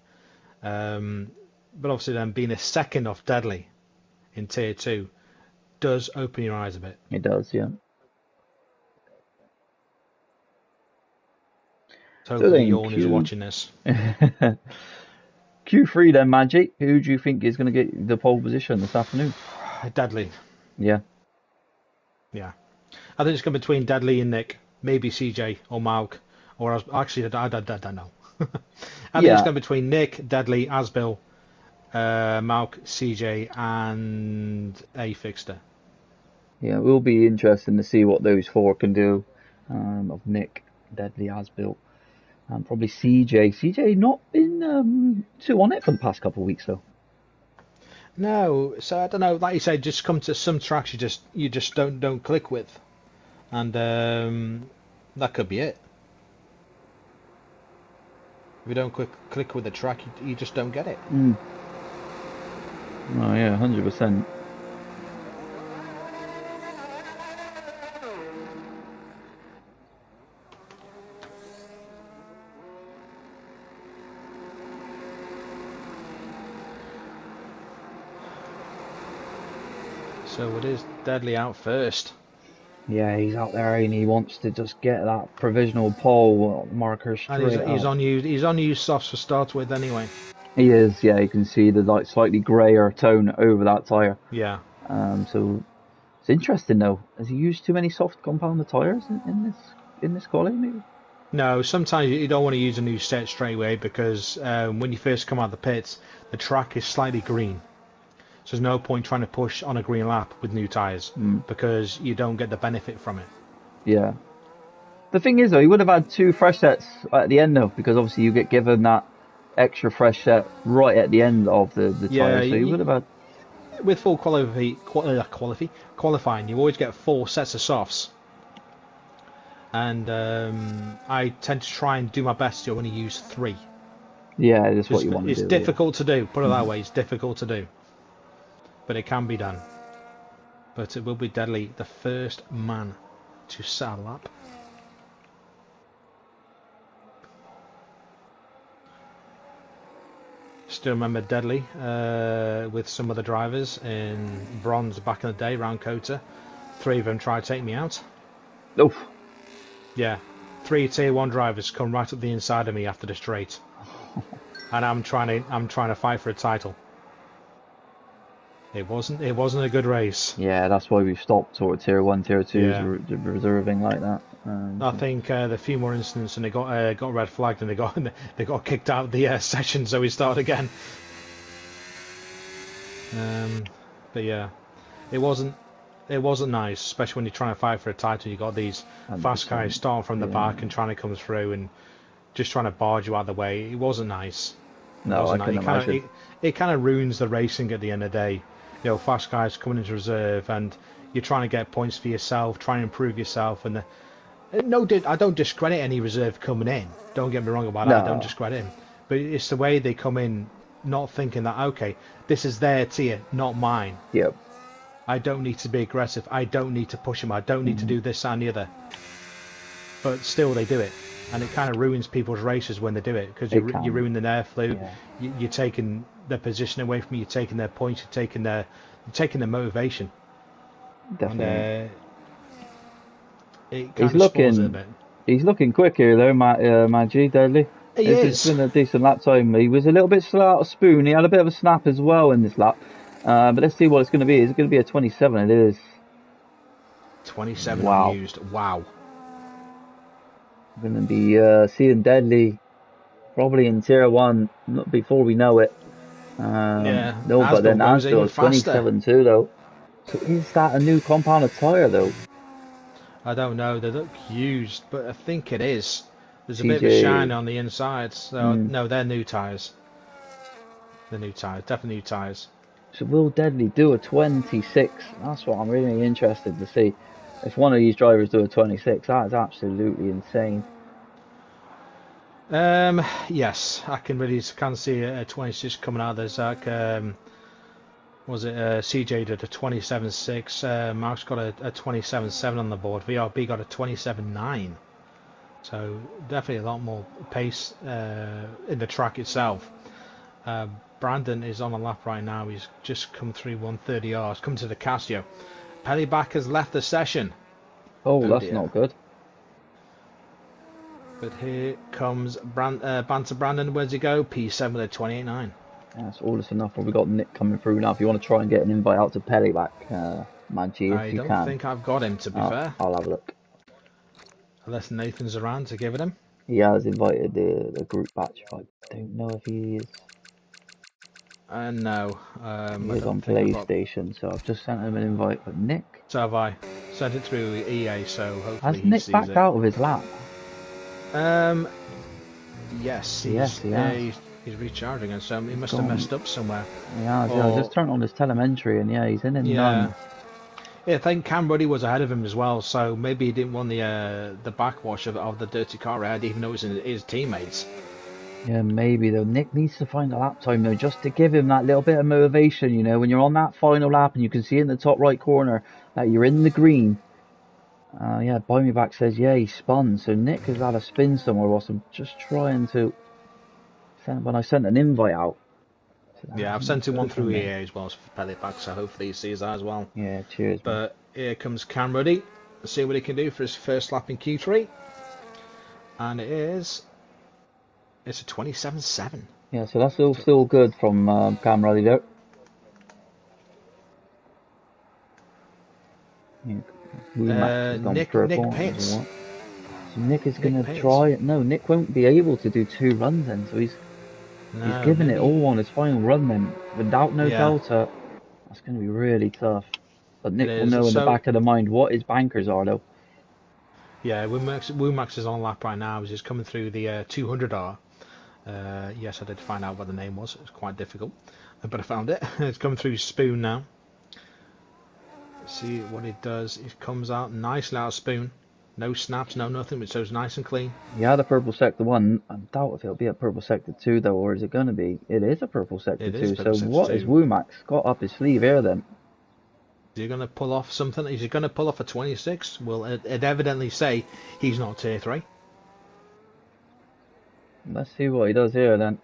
But obviously then being a second off Deadly in tier 2 does open your eyes a bit. It does, yeah. So So hopefully then Yorn is watching this. Q3 then, Magic. Who do you think is going to get the pole position this afternoon? Deadly. Yeah. Yeah. I think it's going between Deadly and Nick. Maybe CJ or Malk. Or actually, I don't know. I think it's Yeah. going between Nick, Deadly, Asbill, Malk, CJ, and A Fixter. Yeah, it will be interesting to see what those four can do. Of Nick, Deadly, Asbill, and probably CJ. CJ not been too on it for the past couple of weeks though. No, so I don't know. Like you said, just come to some tracks you just don't click with, and that could be it. If you don't click with the track, you just don't get it. Mm. Oh yeah, 100%. So it is Deadly out first. Yeah, he's out there and he wants to just get that provisional pole marker And straight he's up. on used softs to start with anyway. He is, yeah. You can see the like slightly grayer tone over that tire. Yeah. So it's interesting though. Has he used too many soft compounded tires in this quality? Maybe. No, sometimes you don't want to use a new set straight away because when you first come out of the pits, the track is slightly green. So there's no point trying to push on a green lap with new tyres because you don't get the benefit from it. Yeah. The thing is though, he would have had 2 fresh sets at the end though, because obviously you get given that extra fresh set right at the end of the tire. So he would have had. With full qualifying, you always get 4 sets of softs. And I tend to try and do my best to only use 3. Yeah, that's what you want to do. It's difficult to do, put it that way, it's difficult to do. But it can be done. But it will be Deadly, the first man to set a lap. Still remember Deadly with some other drivers in bronze back in the day around Kota. 3 of them tried to take me out. Oof. Yeah, 3 tier 1 drivers come right up the inside of me after the straight, and I'm trying to fight for a title. It wasn't a good race. Yeah, that's why we've stopped sort of tier 1, tier 2s Yeah. reserving like that. I think the few more incidents and they got red flagged and they got kicked out of the session, so we start again. But yeah, it wasn't nice, especially when you're trying to fight for a title. You got these 100%. fast guys starting from the Yeah. back and trying to come through and just trying to barge you out of the way. It wasn't nice. No, I can imagine. It kind of ruins the racing at the end of the day. You know, fast guys coming into reserve and you're trying to get points for yourself, trying to improve yourself. And I don't discredit any reserve coming in. Don't get me wrong about that. I don't discredit him. But it's the way they come in, not thinking that, okay, this is their tier, not mine. Yep. I don't need to be aggressive. I don't need to push him. I don't need to do this and the other. But still, they do it. And it kind of ruins people's races when they do it, because you ruin their airflow. Yeah. You're taking their position away from you. You're taking their points. You're taking their motivation. Definitely. And it kind of spoils it a bit. He's looking quick here though, Maggie, Deadly. It's been a decent lap time. He was a little bit slow out of spoon. He had a bit of a snap as well in this lap. But let's see what it's going to be. Is it going to be a 27? It is. 27 wow. Unused. Wow. We're going to be seeing Deadly probably in tier 1 before we know it. Yeah. No, but then Asbel 27 too though. So is that a new compounded tyre though? I don't know. They look used, but I think it is. There's a bit of a shine on the inside. So no, they're new tyres. They're new tyres. Definitely new tyres. So will Deadly do a 26? That's what I'm really interested to see. If one of these drivers do a 26, that is absolutely insane. Yes, I can see a 26 coming out. There's like, was it CJ did a 27.6, Mark's got a 27.7 on the board, VRB got a 27.9. So definitely a lot more pace in the track itself. Brandon is on a lap right now. He's just come through 130R. He's come to the Casio. Pellyback has left the session. Oh, that's dear. Not good. But here comes Banter Brandon. Where's he go? P7 with a 28.9. That's all that's enough. We've got Nick coming through now. If you want to try and get an invite out to Pellyback, Maggie, if you can. I don't think I've got him, to be fair. I'll have a look. Unless Nathan's around to give it him. He has invited the group batch, but I don't know if he is. No. He is on PlayStation, so I've just sent him an invite. But Nick? So have I. Sent it through EA, so hopefully has Nick backed out of his lap? Yes. Yes, he has. He's recharging, and so he must have messed up somewhere. Yeah, I just turned on his telemetry, and yeah, he's in and done. Yeah, I think Cam Ruddy was ahead of him as well, so maybe he didn't want the backwash of the dirty car ahead, even though it was his teammates. Yeah, maybe though. Nick needs to find a lap time though, just to give him that little bit of motivation. You know, when you're on that final lap and you can see in the top right corner that you're in the green. Yeah, Buy Me Back says yeah, he spun. So Nick has had a spin somewhere whilst I'm just trying to. When I sent an invite out. So yeah, I've sent him one through EA as well for Pellyback, so hopefully he sees that as well. Yeah, cheers. But here comes Cam Ruddy. Let's see what he can do for his first lap in Q3. And it's a 27.7. Yeah, so that's still good from Cam Ruddy there. Nick Pitts. So Nick is going to try it. No, Nick won't be able to do 2 runs then, so he's giving it all on his final run then. Without no delta, that's going to be really tough. But Nick will know in the back of the mind what his bankers are though. Yeah, Woomax is on lap right now. He's just coming through the 200R. Yes, I did find out what the name was. It was quite difficult, but I found it. It's coming through Spoon now. Let's see what it does. It comes out nicely out of Spoon. No snaps, no nothing, so it's nice and clean. Yeah, the purple sector 1. I doubt if it'll be a purple sector 2 though, or is it going to be? It is a purple sector 2. So what has Woomax got up his sleeve here then? Is he going to pull off something? Is he going to pull off a 26? Well, it evidently say he's not tier 3. Let's see what he does here then.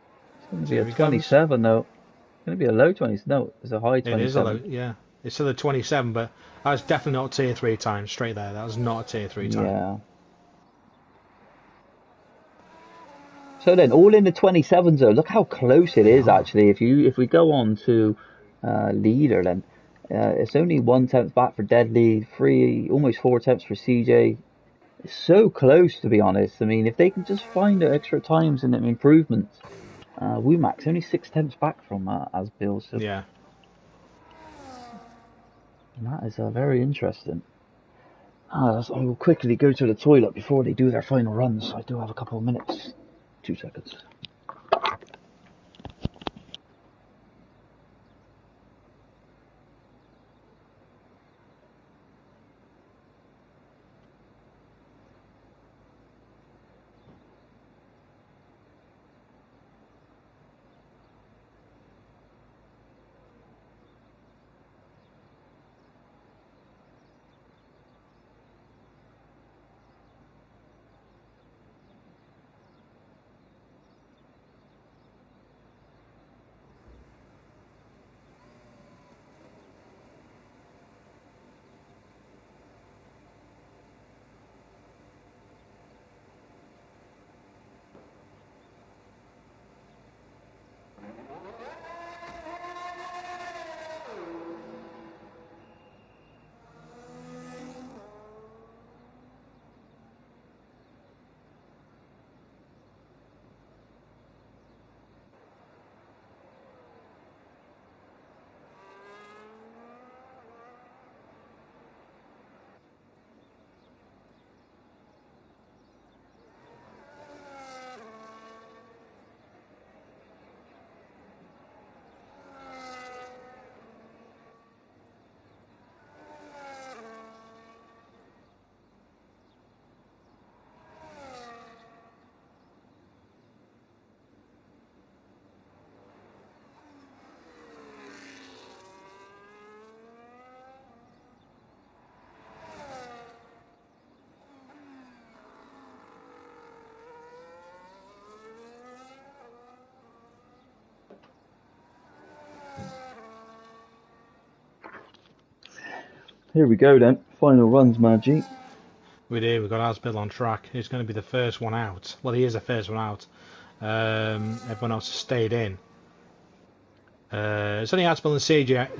going to See be a if he comes. 27 though. It's going to be a low 20s. No, it's a high It is a 27. low, yeah. It's still a 27, but that was definitely not a tier 3 time straight there. That was not a tier 3 time. Yeah. So then, all in the 27s though. Look how close it They is are. actually. If we go on to leader, then it's only 1 tenth back for Deadly, almost 4 tenths for CJ. It's so close to be honest. I mean, if they can just find the extra times and improvements, Womack's only 6 tenths back from Asbill. So Yeah. that is very interesting. I will quickly go to the toilet before they do their final runs. I do have a couple of minutes. 2 seconds. Here we go then. Final runs, Maggie. We do. We've got Asbill on track. He's going to be the first one out. Well, he is the first one out. Everyone else has stayed in. It's only Asbill and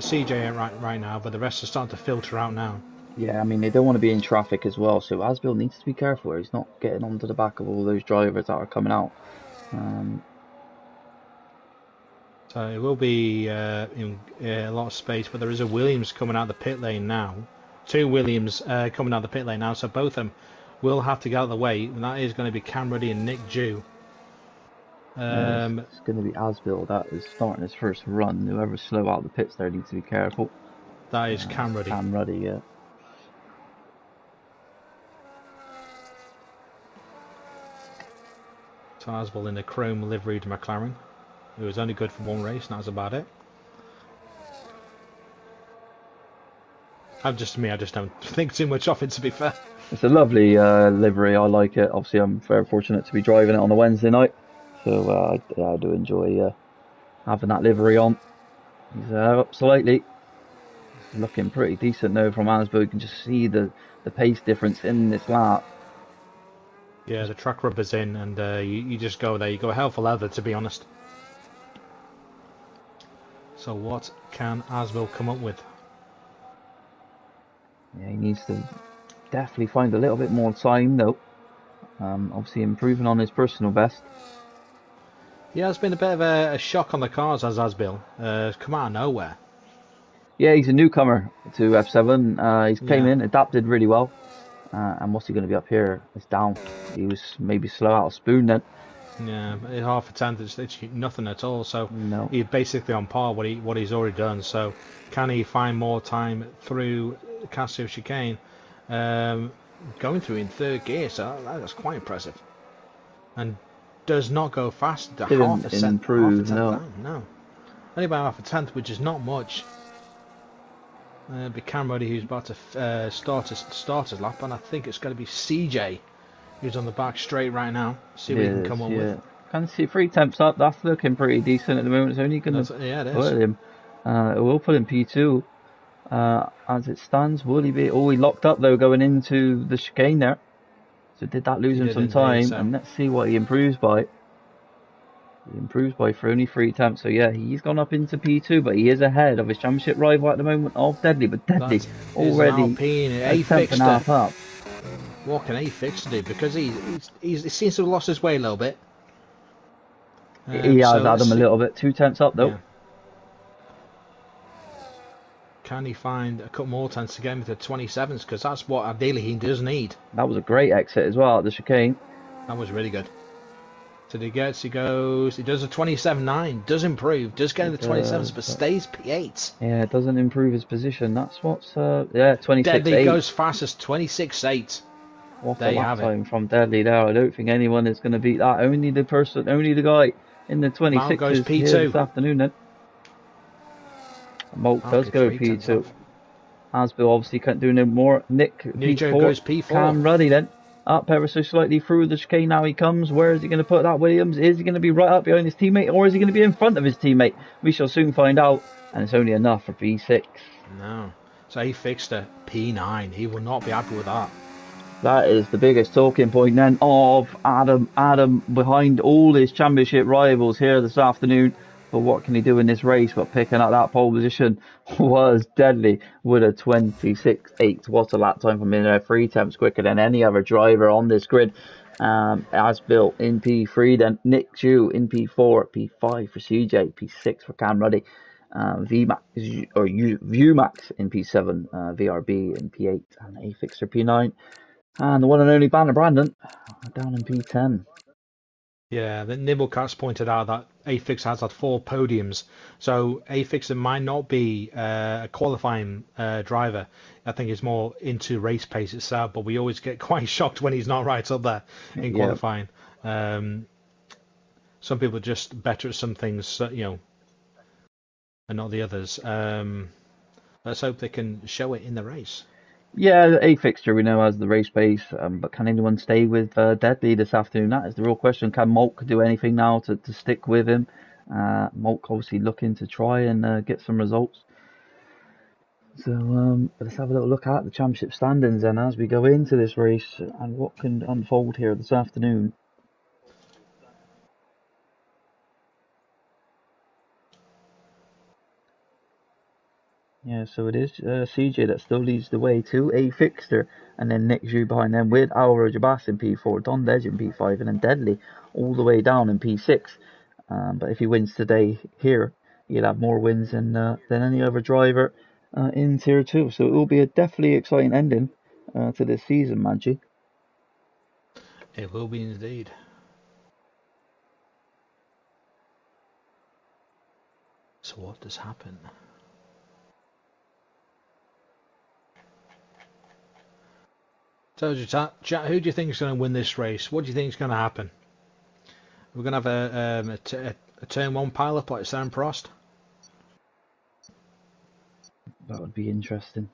CJ right now, but the rest are starting to filter out now. Yeah, I mean, they don't want to be in traffic as well, so Asbill needs to be careful here. He's not getting onto the back of all those drivers that are coming out. So it will be in a lot of space, but there is a Williams coming out the pit lane now. Two Williams coming out the pit lane now, so both of them will have to get out of the way, and that is going to be Cam Ruddy and Nick Dew. It's going to be Asbill that is starting his first run. Whoever's slow out the pits there needs to be careful. That is Cam Ruddy. Cam Ruddy, yeah. So Asbill in the chrome liveried McLaren. It was only good for one race, and that was about it. I just don't think too much of it, to be fair. It's a lovely livery. I like it. Obviously, I'm very fortunate to be driving it on a Wednesday night, so I do enjoy having that livery on. He's up slightly. He's looking pretty decent though from Asbill. You can just see the pace difference in this lap. Yeah, the track rubber's in, and you just go there. You go hell for leather, to be honest. So what can Asbill come up with? Yeah, he needs to definitely find a little bit more time though. Obviously improving on his personal best. Yeah, it's been a bit of a shock on the cars as Asbill. Come out of nowhere. Yeah, he's a newcomer to F7. He's came Yeah. in, adapted really well. And what's he going to be up here? It's down. He was maybe slow out of spoon then. Yeah, half a tenth, it's nothing at all. So No. he's basically on par what he's already done. So can he find more time through Casio chicane? Going through in third gear, so that's quite impressive. And does not go fast. Didn't improve, half a tenth no. down, no. Only about half a tenth, which is not much. Be Cam Ruddy who's about to start his lap, and I think it's going to be CJ who's on the back straight right now. See what he can come up with. can see 3 temps up. That's looking pretty decent at the moment. It's only going to Yeah, it is. put him. It will put him P2 as it stands. Will he be? Oh, he locked up though going into the chicane there. So did that lose him some time? And let's see what he improves by. He improves by for only 3 temps. So yeah, he's gone up into P2, but he is ahead of his championship rival at the moment of Deadly. But Deadly already a tenth and a half up. What can A-Fixter do? Because he seems to have lost his way a little bit. He has had him a little bit. 2 temps up though. Yeah. Can he find a couple more temps to get him to 27s? Because that's what ideally he does need. That was a great exit as well at the chicane. That was really good. So he does a 27.9, does improve, does get into the 27s, but stays P8. Yeah, it doesn't improve his position. That's what's, 26.8. Deadly goes fastest, 26.8. What a lap time from Deadly there. I don't think anyone is going to beat that. Only the guy in the 26 goes P2 here this afternoon then. Moult does go P2. Asbill obviously can't do no more. Nick P4. Goes P4. Cam Ruddy then. Up ever so slightly through the chicane. Now he comes. Where is he going to put that, Williams? Is he going to be right up behind his teammate, or is he going to be in front of his teammate? We shall soon find out. And it's only enough for P6. No. So he fixed a P9. He will not be happy with that. That is the biggest talking point then of Adam. Adam behind all his championship rivals here this afternoon. But what can he do in this race? But picking up that pole position was Deadly with a 26.8. What a lap time from in there. 3 temps quicker than any other driver on this grid. Asbill in P3, then Nick Jew in P4, P5 for CJ, P6 for Cam Ruddy, Viewmax in P7, VRB in P8, and A-Fixer P9. And the one and only Banner Brandon down in P10. Yeah, the Nibblecats pointed out that A-Fix has had 4 podiums, so A-Fixer might not be a qualifying driver. I think he's more into race pace itself, but we always get quite shocked when he's not right up there in qualifying. Some people are just better at some things, and not the others. Let's hope they can show it in the race. Yeah, the A-Fixture we know has the race pace, but can anyone stay with Deadly this afternoon? That is the real question. Can Moult do anything now to stick with him? Moult obviously looking to try and get some results. So let's have a little look at the championship standings then as we go into this race and what can unfold here this afternoon. Yeah, so it is CJ that still leads the way to A-Fixter, and then Nick Zhu behind them with Alvaro Jabas in P4, Don Ledge in P5, and then Deadly all the way down in P6. But if he wins today here, he'll have more wins than any other driver in Tier 2. So it will be a definitely exciting ending to this season, Manji. It will be indeed. So what does happen? So, chat, who do you think is going to win this race? What do you think is going to happen? We're going to have a turn 1 pile-up like Sam Prost? That would be interesting.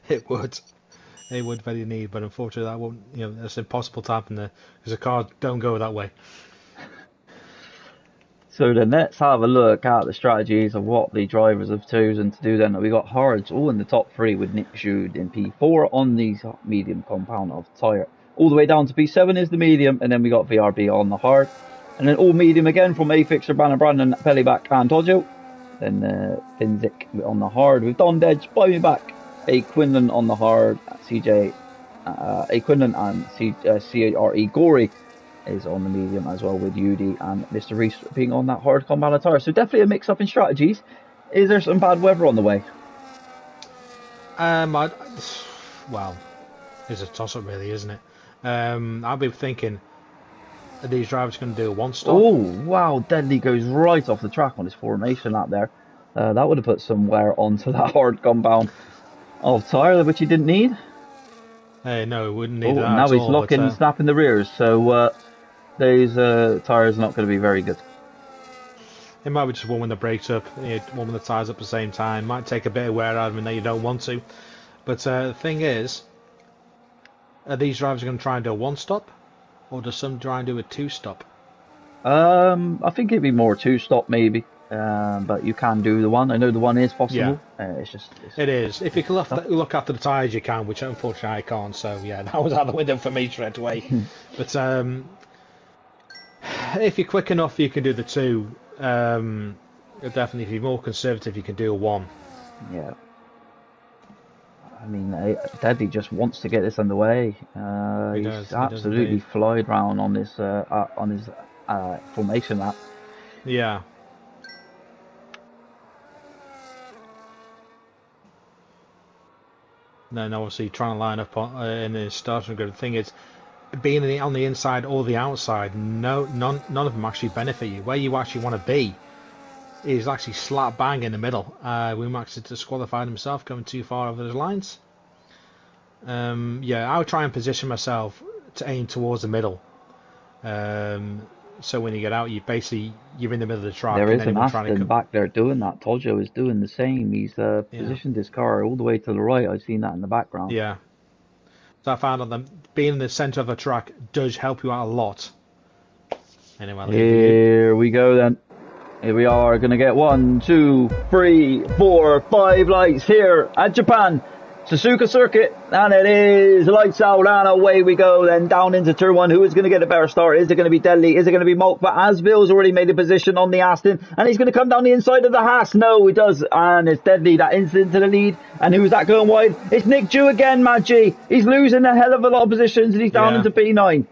It would. It would very neat, but unfortunately that won't. That's impossible to happen there because the cars don't go that way. So then let's have a look at the strategies of what the drivers have chosen to do then. We got Hards all in the top 3 with Nick Jude in P4 on the medium compound of tyre. All the way down to P7 is the medium, and then we got VRB on the hard. And then all medium again from A-Fixer, Banner Brandon, Pellyback and Tojo. Then Finzik on the hard with Don Dedge, Buy Me Back, A Quinlan on the hard, CJ, A Quinlan and CRE Gory is on the medium as well with UD and Mr. Reese being on that hard compound tire. So definitely a mix up in strategies. Is there some bad weather on the way? Well, it's a toss up really, isn't it? I'll be thinking, are these drivers going to do a 1-stop? Oh wow, Deadly goes right off the track on his formation lap there. That would have put some wear onto that hard compound of tyre, which he didn't need. Hey, no, he wouldn't need that. Now he's locking and snapping the rears, so those tyres are not going to be very good. It might be just warming the brakes up, warming the tyres up at the same time. Might take a bit of wear out of them that you don't want to. But the thing is, are these drivers going to try and do a 1-stop? or does some try and do a 2-stop? I think it'd be more 2-stop maybe. But you can do the one. I know the one is Yeah, possible. it is. If you can Tough. look after the tyres, you can, which unfortunately I can't. So yeah, that was out the window for me straight away. But if you're quick enough, you can do the 2. Definitely, if you're more conservative, you can do a 1. Yeah. I mean, Deadly just wants to get this underway. He He's does. He does absolutely indeed. flied round on this on his formation lap. Yeah. Then obviously trying to line up in the starting grid. The thing is, being on the inside or the outside, none of them actually benefit you. Where you actually want to be is actually slap bang in the middle. Wimax had disqualified himself going too far over those lines. Yeah, I would try and position myself to aim towards the middle. So when you get out, you're in the middle of the track, There and is an anyone trying to Aston back there doing that. Tojo is doing the same. He's yeah, positioned his car all the way to the right. I've seen that in the background. yeah. So I found that being in the centre of the track does help you out a lot. Anyway, I'll leave with you. Here we go then. Here we are, gonna get 1, 2, 3, 4, 5 lights here at Japan Suzuka Circuit, and it is lights out and away we go then down into turn 1. Who is going to get a better start? Is it going to be Deadly? Is it going to be Malk? But Asbill's already made a position on the Aston, and he's going to come down the inside of the Haas. No, he does, and it's Deadly that instant to the lead. And who's that going wide? It's Nick Dew again, Maggi. He's losing a hell of a lot of positions, and he's down into P9.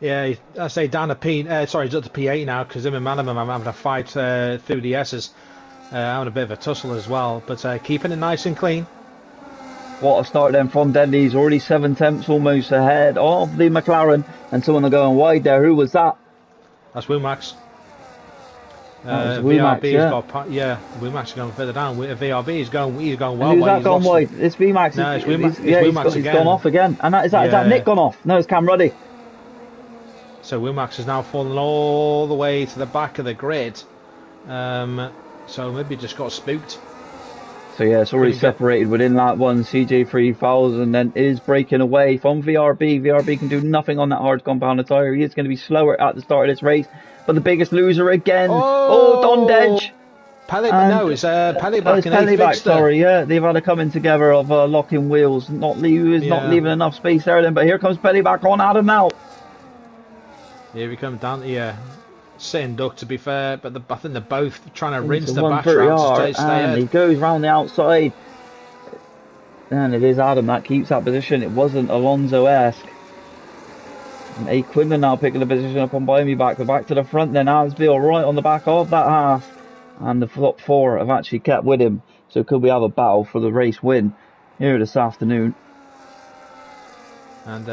Yeah, I say down to he's up to P8 now because him and Manamam are having a fight through the S's, having a bit of a tussle as well, but keeping it nice and clean. What a start then from Deadly. He's already 7/10 almost ahead of the McLaren, and someone are going wide there. Who was that? That's Wumax. Wumax, Wumax is going further down. VRB is going well. And who's that gone wide? It's VMAX. No, it's Wumax he's gone off again. And is that Nick gone off? No, it's Cam Ruddy. So Wumax is now falling all the way to the back of the grid. So maybe just got spooked. So yeah, it's already separated within lap 1. CJ3000 then is breaking away from VRB. VRB can do nothing on that hard compound tyre. He is going to be slower at the start of this race. But the biggest loser again. Don Dej. It's Pelleback. Pelleback, sorry, yeah. They've had a coming together of locking wheels. Not leaving enough space there then. But here comes Pelleback on Adam now. Here we come down, sitting duck to be fair, but I think they're both trying to rinse the batter out to stay ahead. He goes round the outside. And it is Adam that keeps that position. It wasn't Alonso-esque. And A. Quinlan now picking the position up on by me back. The back to the front then. Asbill right on the back of that half. And the top 4 have actually kept with him. So could we have a battle for the race win here this afternoon? And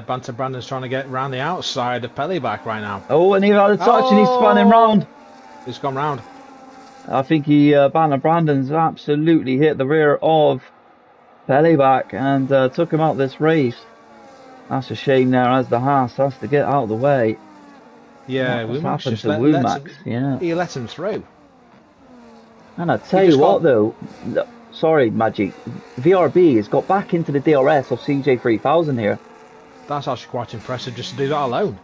Banter Brandon's trying to get round the outside of Pelleback right now. Oh, and he had a touch and he's spun him round. He's gone round. I think Banter Brandon's absolutely hit the rear of Pelleback and took him out this race. That's a shame there as the Haas has to get out of the way. Yeah, Wumax just Wumax. He let him through. And I tell you what though, sorry Magic, VRB has got back into the DRS of CJ3000 here. That's actually quite impressive just to do that alone.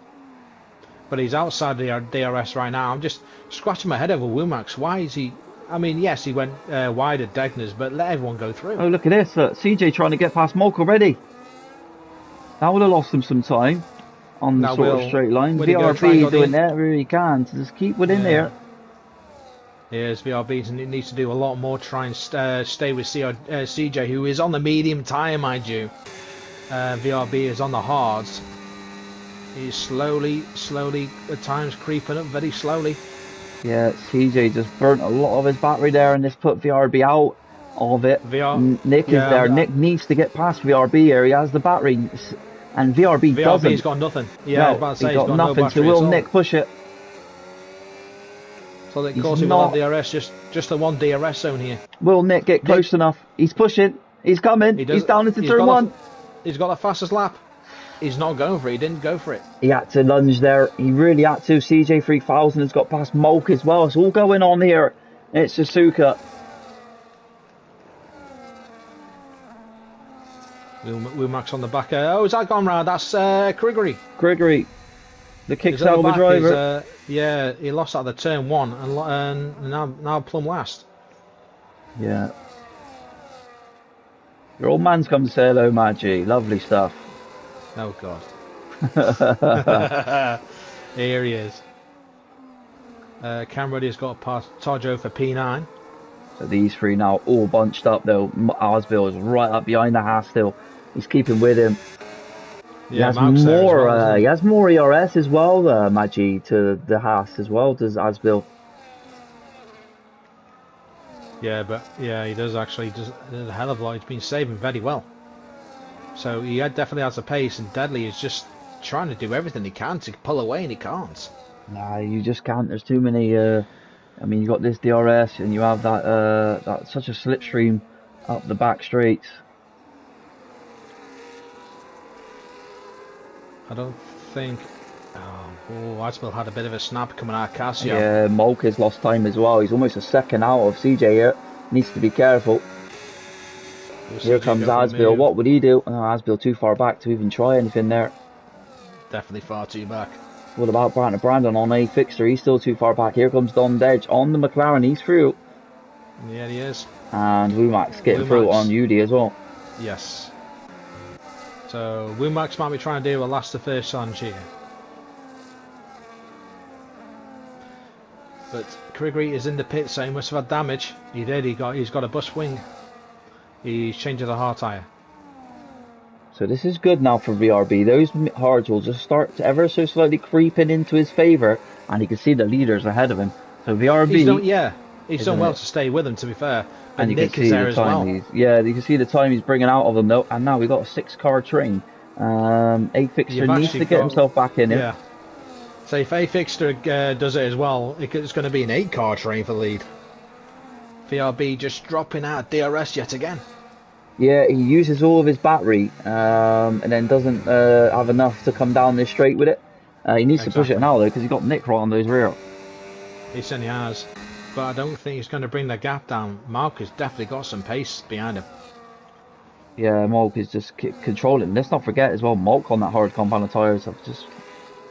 But he's outside the DRS right now. I'm just scratching my head over Wumax. Why is he... I mean, yes, he went wide at Degner's, but let everyone go through. Oh, look at this. CJ trying to get past Molk already. That would have lost him some time on the sort of straight line. VRB doing whatever he can to just keep within there. Yes, VRB needs to do a lot more to try and stay with CJ, who is on the medium tyre, mind you. VRB is on the hards. He's slowly, at times creeping up very slowly. Yeah, CJ just burnt a lot of his battery there and this put VRB out of it. Nick is there. Nick needs to get past VRB here. He has the battery and VRB doesn't. VRB's got nothing. Yeah, I was about to say he's got nothing. No battery. So will Nick push it? So that causing one DRS, just the one DRS zone here. Will Nick get close enough? He's pushing. He's coming. He's down into turn 1. He's got the fastest lap. He's not going for it. He didn't go for it. He had to lunge there. He really had to. CJ3000 has got past Molk as well. It's all going on here. It's Suzuka. Wumax on the back. Oh, is that gone round? That's Grigory. Grigory. The His other kick-salva back is, driver. yeah, he lost out the turn 1 and now plumb last. Yeah. Your old man's come to say hello, Maggie. Lovely stuff. Oh God. Here he is. Camruddy's got past Tojo for P9. So these three now all bunched up though. Arsbill is right up behind the Haas still. He's keeping with him. Yeah, Malk's there as well, isn't he? He has more ERS as well, Maggi, to the Haas as well, does Asbill. Yeah, but yeah, he does actually. Does a hell of a lot. He's been saving very well. So he definitely has the pace, and Deadly is just trying to do everything he can to pull away, and he can't. Nah, you just can't. There's too many. I mean, you got this DRS, and you have that such a slipstream up the back straights. I don't think. Oh, Asbill had a bit of a snap coming out of Cassia. Yeah, Molk has lost time as well. He's almost a second out of CJ here. Needs to be careful. Here comes Asbill. What would he do? Oh, Asbill too far back to even try anything there. Definitely far too back. What about Brandon on a fixture? He's still too far back. Here comes Don Dedge on the McLaren. He's through. Yeah, he is. And Wumax getting through on UD as well. Yes. So Wumax might be trying to do a last to first challenge here. But Krigri is in the pit, so he must have had damage. He did. He's got a bus wing. He's changing the hard tyre. So this is good now for VRB. Those hards will just start to ever so slightly creeping into his favour, and he can see the leaders ahead of him. So VRB, he's done well to stay with him. To be fair, and you Nick can see is there the as time well. you can see the time he's bringing out of them though. And now we got a 6-car train. A fixture needs to get himself back in here. So if A Fixter does it as well, it's going to be an 8-car train for lead. VRB just dropping out DRS yet again. Yeah, he uses all of his battery and then doesn't have enough to come down this straight with it. He needs to push it now though because he's got Nick right on those rear. He certainly has, but I don't think he's going to bring the gap down. Mark has definitely got some pace behind him. Yeah, Malk is just controlling. Let's not forget as well, Malk on that hard compound of tyres have just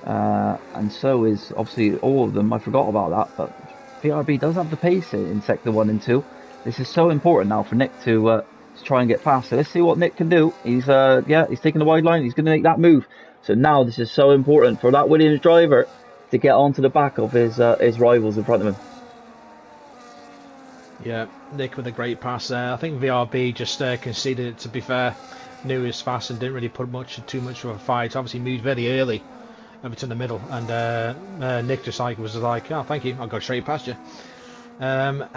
and so is obviously all of them. I forgot about that, but VRB does have the pace in sector 1 and 2. This is so important now for Nick to try and get faster. Let's see what Nick can do. He's taking the wide line. He's going to make that move. So now this is so important for that Williams driver to get onto the back of his rivals in front of him. Yeah, Nick with a great pass there. I think VRB just conceded it, to be fair. Knew he was fast and didn't really put too much of a fight. Obviously moved very early over to the middle, and Nick was like, oh, thank you, I'll go straight past you. But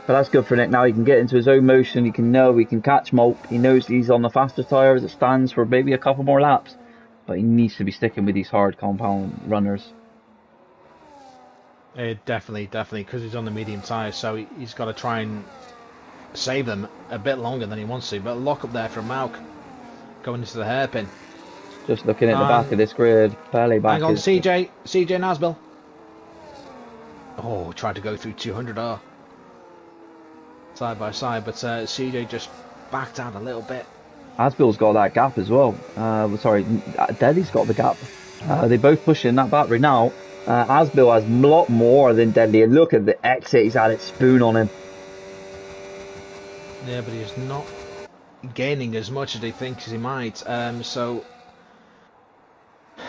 that's good for Nick. Now he can get into his own motion. He can catch Molk. He knows he's on the faster tyre as it stands for maybe a couple more laps. But he needs to be sticking with these hard compound runners. Definitely, because he's on the medium tyres, so he's got to try and save them a bit longer than he wants to. But a lock up there from Malk going into the hairpin. Just looking at the back of this grid, fairly back. Hang on, CJ and Asbill. Oh, tried to go through 200R side by side, but CJ just backed out a little bit. Asbill's got that gap as well. Sorry, Deadly's got the gap. They both pushing that battery now. Asbill has a lot more than Deadly, and look at the exit. He's had it spoon on him. Yeah, but he's not gaining as much as he thinks he might. So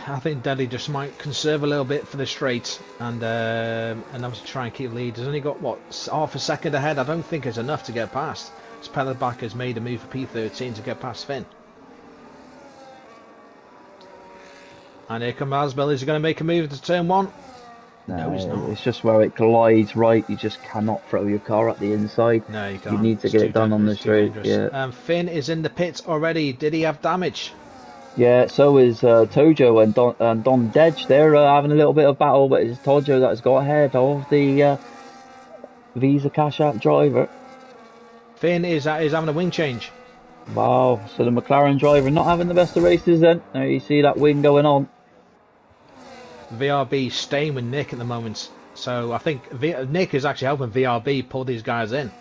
I think Deadly just might conserve a little bit for the straight and obviously try and keep lead. He's only got what, half a second ahead. I don't think it's enough to get past. Spellerback has made a move for P13 to get past Finn. And here comes Asbill. Is he going to make a move to turn 1? No, he's not. It's just where it glides right. You just cannot throw your car up the inside. No, you can't. You need to get it done on the straight. Yeah. Finn is in the pits already. Did he have damage? Yeah, so is Tojo and Don Dedge. They're having a little bit of battle, but it's Tojo that has got ahead of the Visa Cash App driver. Finn is having a wing change. Wow, so the McLaren driver not having the best of races then. Now you see that wing going on. VRB staying with Nick at the moment. So I think Nick is actually helping VRB pull these guys in.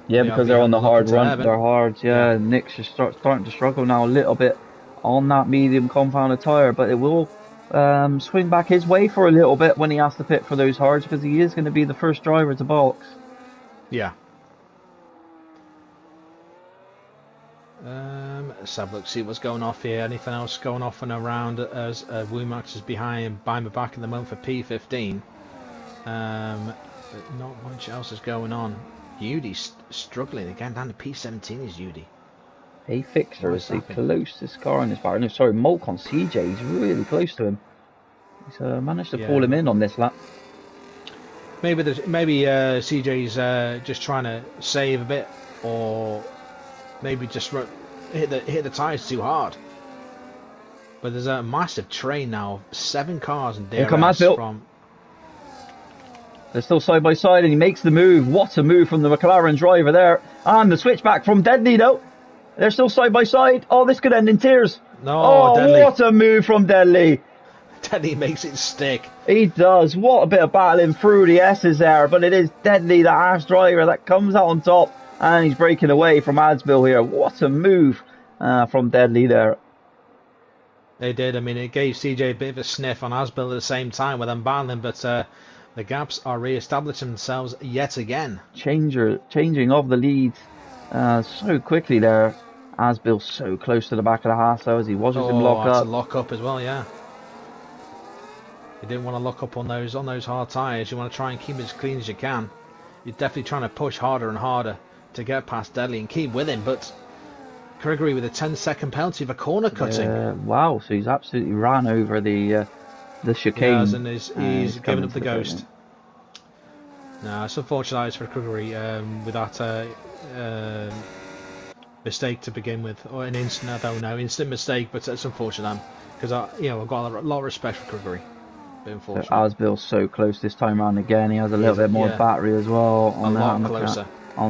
Yeah, because they're on the hard run. They're hard, yeah. Nick's just starting to struggle now a little bit. on that medium compounded tyre, but it will swing back his way for a little bit when he has to pit for those hards, because he is going to be the first driver to box. Yeah. Let's have a look, see what's going off here. Anything else going off and around as Womax is behind by my back at the moment for P15. But not much else is going on. Yudi's struggling again. Down to P17 is Yudi. A fixer is the closest car in this bar. No, sorry, Molk on CJ. He's really close to him. He's managed to pull him in on this lap. Maybe CJ's just trying to save a bit, or maybe just hit the tyres too hard. But there's a massive train now, 7 cars and DRS from. They're still side by side, and he makes the move. What a move from the McLaren driver there, and the switchback from Deadly though. They're still side by side. Oh, this could end in tears. No, Deadly. What a move from Deadly. Deadly makes it stick. He does. What a bit of battling through the S's there, but it is Deadly, the Haas driver, that comes out on top, and he's breaking away from Adsbill here. What a move from Deadly there. They did. I mean, it gave CJ a bit of a sniff on Adsbill at the same time with them battling, but the gaps are re-establishing themselves yet again. Changing of the leads so quickly there. Adsbill so close to the back of the Haas though, as he watches him lock up. Lock up as well, yeah. You didn't want to lock up on those hard tyres. You want to try and keep it as clean as you can. You're definitely trying to push harder and harder to get past Deadly and keep with him, but Gregory with a 10-second penalty for corner cutting. Wow, so he's absolutely ran over the chicane. Yes, and he's given up the ghost. No, it's unfortunate for Gregory with that mistake to begin with, or an instant, I don't know, instant mistake, but it's unfortunate because I've got a lot of respect for Gregory. Adsbill's so close this time round again. He has a little bit more battery as well on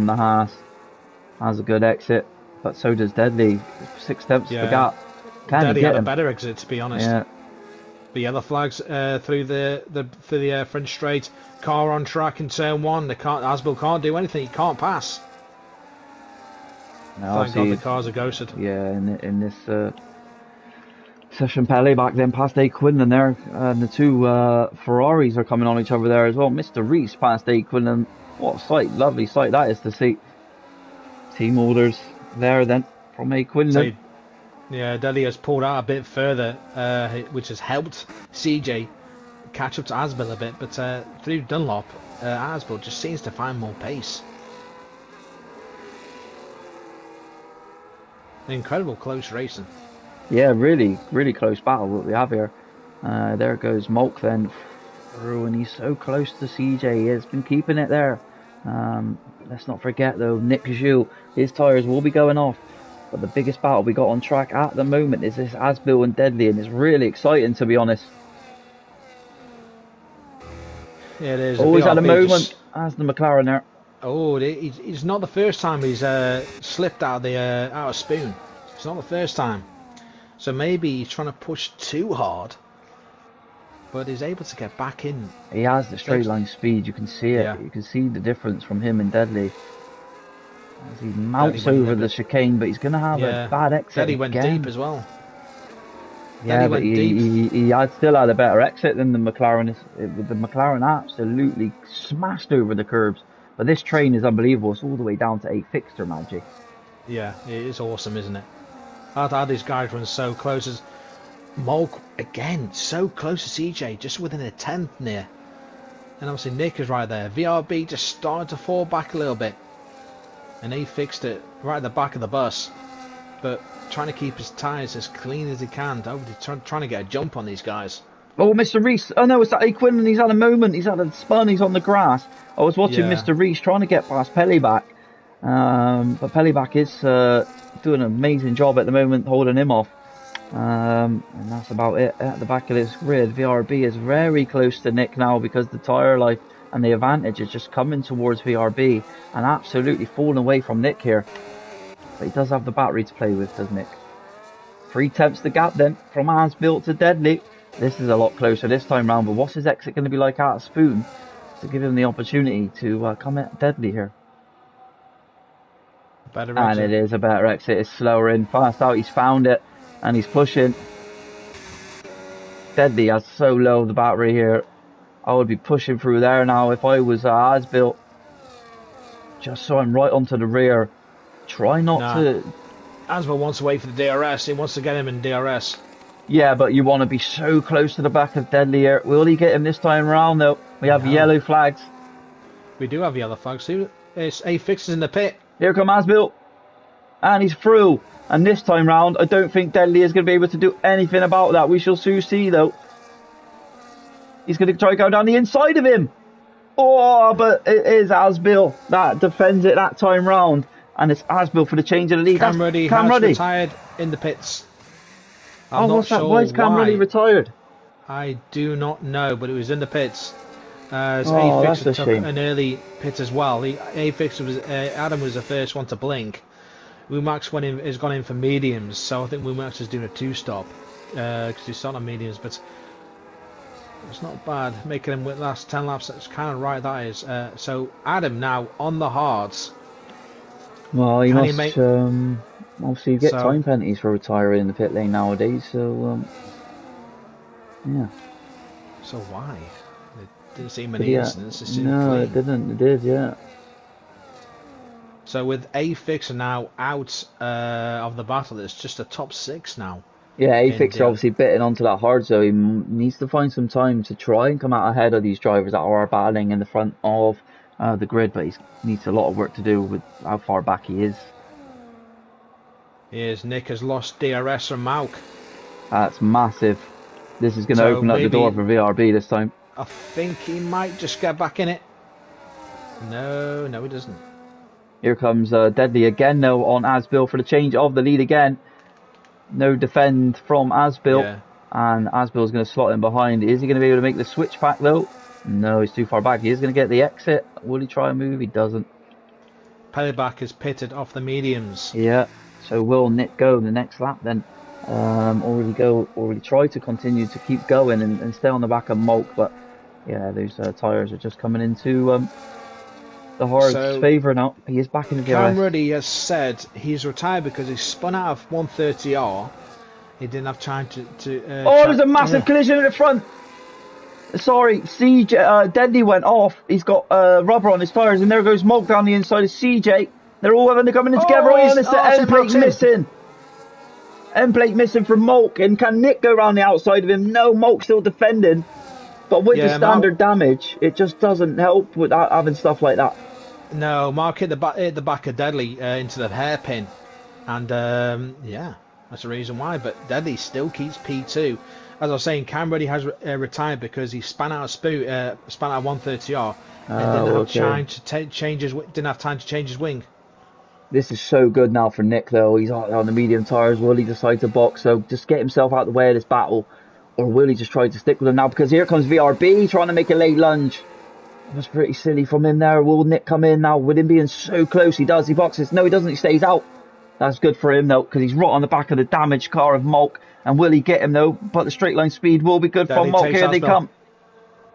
the Haas. Has a good exit, but so does Deadly. 6 tenths of the gap. Deadly had a better exit, to be honest. Yeah. The yellow flags through the French straight. Car on track in turn 1. Adsbill can't do anything. He can't pass. No, thank God the cars are ghosted. Yeah, in this session, Pele back then past A. Quinlan there, and the 2 Ferraris are coming on each other there as well. Mr. Reese past A. Quinlan. What a sight, lovely sight that is to see. Team orders there then from A. Quinlan. Yeah, Deadly has pulled out a bit further, which has helped CJ catch up to Adsbill a bit, but through Dunlop, Adsbill just seems to find more pace. Incredible close racing. Yeah, really, really close battle that we have here. There goes Molk then through, and he's so close to CJ. He has been keeping it there. Let's not forget though, Nick Gilles, his tyres will be going off. But the biggest battle we got on track at the moment is this Adsbill and Deadly, and it's really exciting, to be honest. Yeah, it is. Always had a moment as the McLaren there. Oh, it's not the first time he's slipped out of Spoon. It's not the first time. So maybe he's trying to push too hard, but he's able to get back in. He has the straight line speed. You can see it. Yeah. You can see the difference from him and Deadly. As he mounts over the chicane, but he's going to have a bad exit. Deadly went deep as well. Yeah, but he still had a better exit than the McLaren. The McLaren absolutely smashed over the curbs. But this train is unbelievable. It's all the way down to A fixture magic. Yeah, it is awesome, isn't it? I've had these guys run so close. As Molk, again, so close to CJ, just within a tenth near. And obviously Nick is right there. VRB just started to fall back a little bit. And he fixed it right at the back of the bus. But trying to keep his tyres as clean as he can. Trying to get a jump on these guys. Oh, Mr. Reese. Oh, no, it's that A. Quinlan. He's had a moment. He's had a spun. He's on the grass. I was watching Mr. Reese trying to get past Pelleback. But Pelleback is doing an amazing job at the moment, holding him off. And that's about it. At the back of this grid, VRB is very close to Nick now, because the tyre life and the advantage is just coming towards VRB and absolutely falling away from Nick here. But he does have the battery to play with, doesn't Nick? 3 tenths the gap then from Adsbill to Deadly. This is a lot closer this time round, but what's his exit going to be like out of Spoon to give him the opportunity to come at Deadly here? Better exit. And it is a better exit. It's slower in, fast out. He's found it. and he's pushing. Deadly has so low the battery here. I would be pushing through there now if I was Asbill. Just so I'm right onto the rear. Try not to... Asbill wants to wait for the DRS. He wants to get him in DRS. Yeah, but you want to be so close to the back of Deadly here. Will he get him this time around though? We have yellow flags. We do have yellow flags. See, it's A-Fix is in the pit. Here come Asbill. And he's through. And this time round, I don't think Deadly is going to be able to do anything about that. We shall soon see though. He's going to try to go down the inside of him. Oh, but it is Asbill that defends it that time round. And it's Asbill for the change of the lead. Cam Ruddy has retired in the pits. I'm not what's that? sure Why is Cam Ruddy retired? I do not know, but it was in the pits. A-Fix took an early pit as well. A-Fix was Adam was the first one to blink. Wumax has gone in for mediums, so I think Wumax is doing a 2-stop because he's starting on mediums, but it's not bad. Making him with last 10 laps, that's kind of right. That is. So Adam now on the hards. Well, he must obviously get time penalties for retiring in the pit lane nowadays. So yeah. So why? It didn't seem many incidents. No, it didn't. It did, yeah. So with A-Fix now out of the battle, it's just a top 6 now. Yeah, A-Fix obviously bitting onto that hard, so he needs to find some time to try and come out ahead of these drivers that are battling in the front of the grid, but he needs a lot of work to do with how far back he is. Here's Nick has lost DRS from Mauk. That's massive. This is going to open up the door for VRB this time. I think he might just get back in it. No, he doesn't. Here comes Deadly again though on Asbill for the change of the lead again. No defend from Asbill, and Asbill's going to slot in behind. Is he going to be able to make the switch back though? No, he's too far back. He is going to get the exit. Will he try and move? He doesn't. Peliback is pitted off the mediums. Yeah, so will Nick go the next lap then? Or will he try to continue to keep going and stay on the back of Mulk? But yeah, those tyres are just coming into the hard's favour now. He is back in the DRS. Cam Ruddy has said he's retired because he spun out of 130R. He didn't have time to there's a massive collision at the front. Sorry, CJ, Deadly went off. He's got rubber on his tyres, and there goes Mulk down the inside of CJ. They're all having to come in together. It's the end plate missing. End plate missing from Mulk, and can Nick go around the outside of him? No, Mulk's still defending. But with the standard damage, it just doesn't help with having stuff like that. No, Mark hit the back of Deadly into the hairpin, and that's the reason why. But Deadly still keeps P2. As I was saying, Cam Ruddy has retired because he span out 130R and didn't have time to change his wing. This is so good now for Nick though. He's on the medium tyres. Will he decide to box? So just get himself out of the way of this battle. Or will he just try to stick with him now? Because here comes VRB trying to make a late lunge. That was pretty silly from him there. Will Nick come in now with him being so close? He does. He boxes. No, he doesn't. He stays out. That's good for him though, because he's right on the back of the damaged car of Mulk. And will he get him though? But the straight line speed will be good from Mulk. Here they come.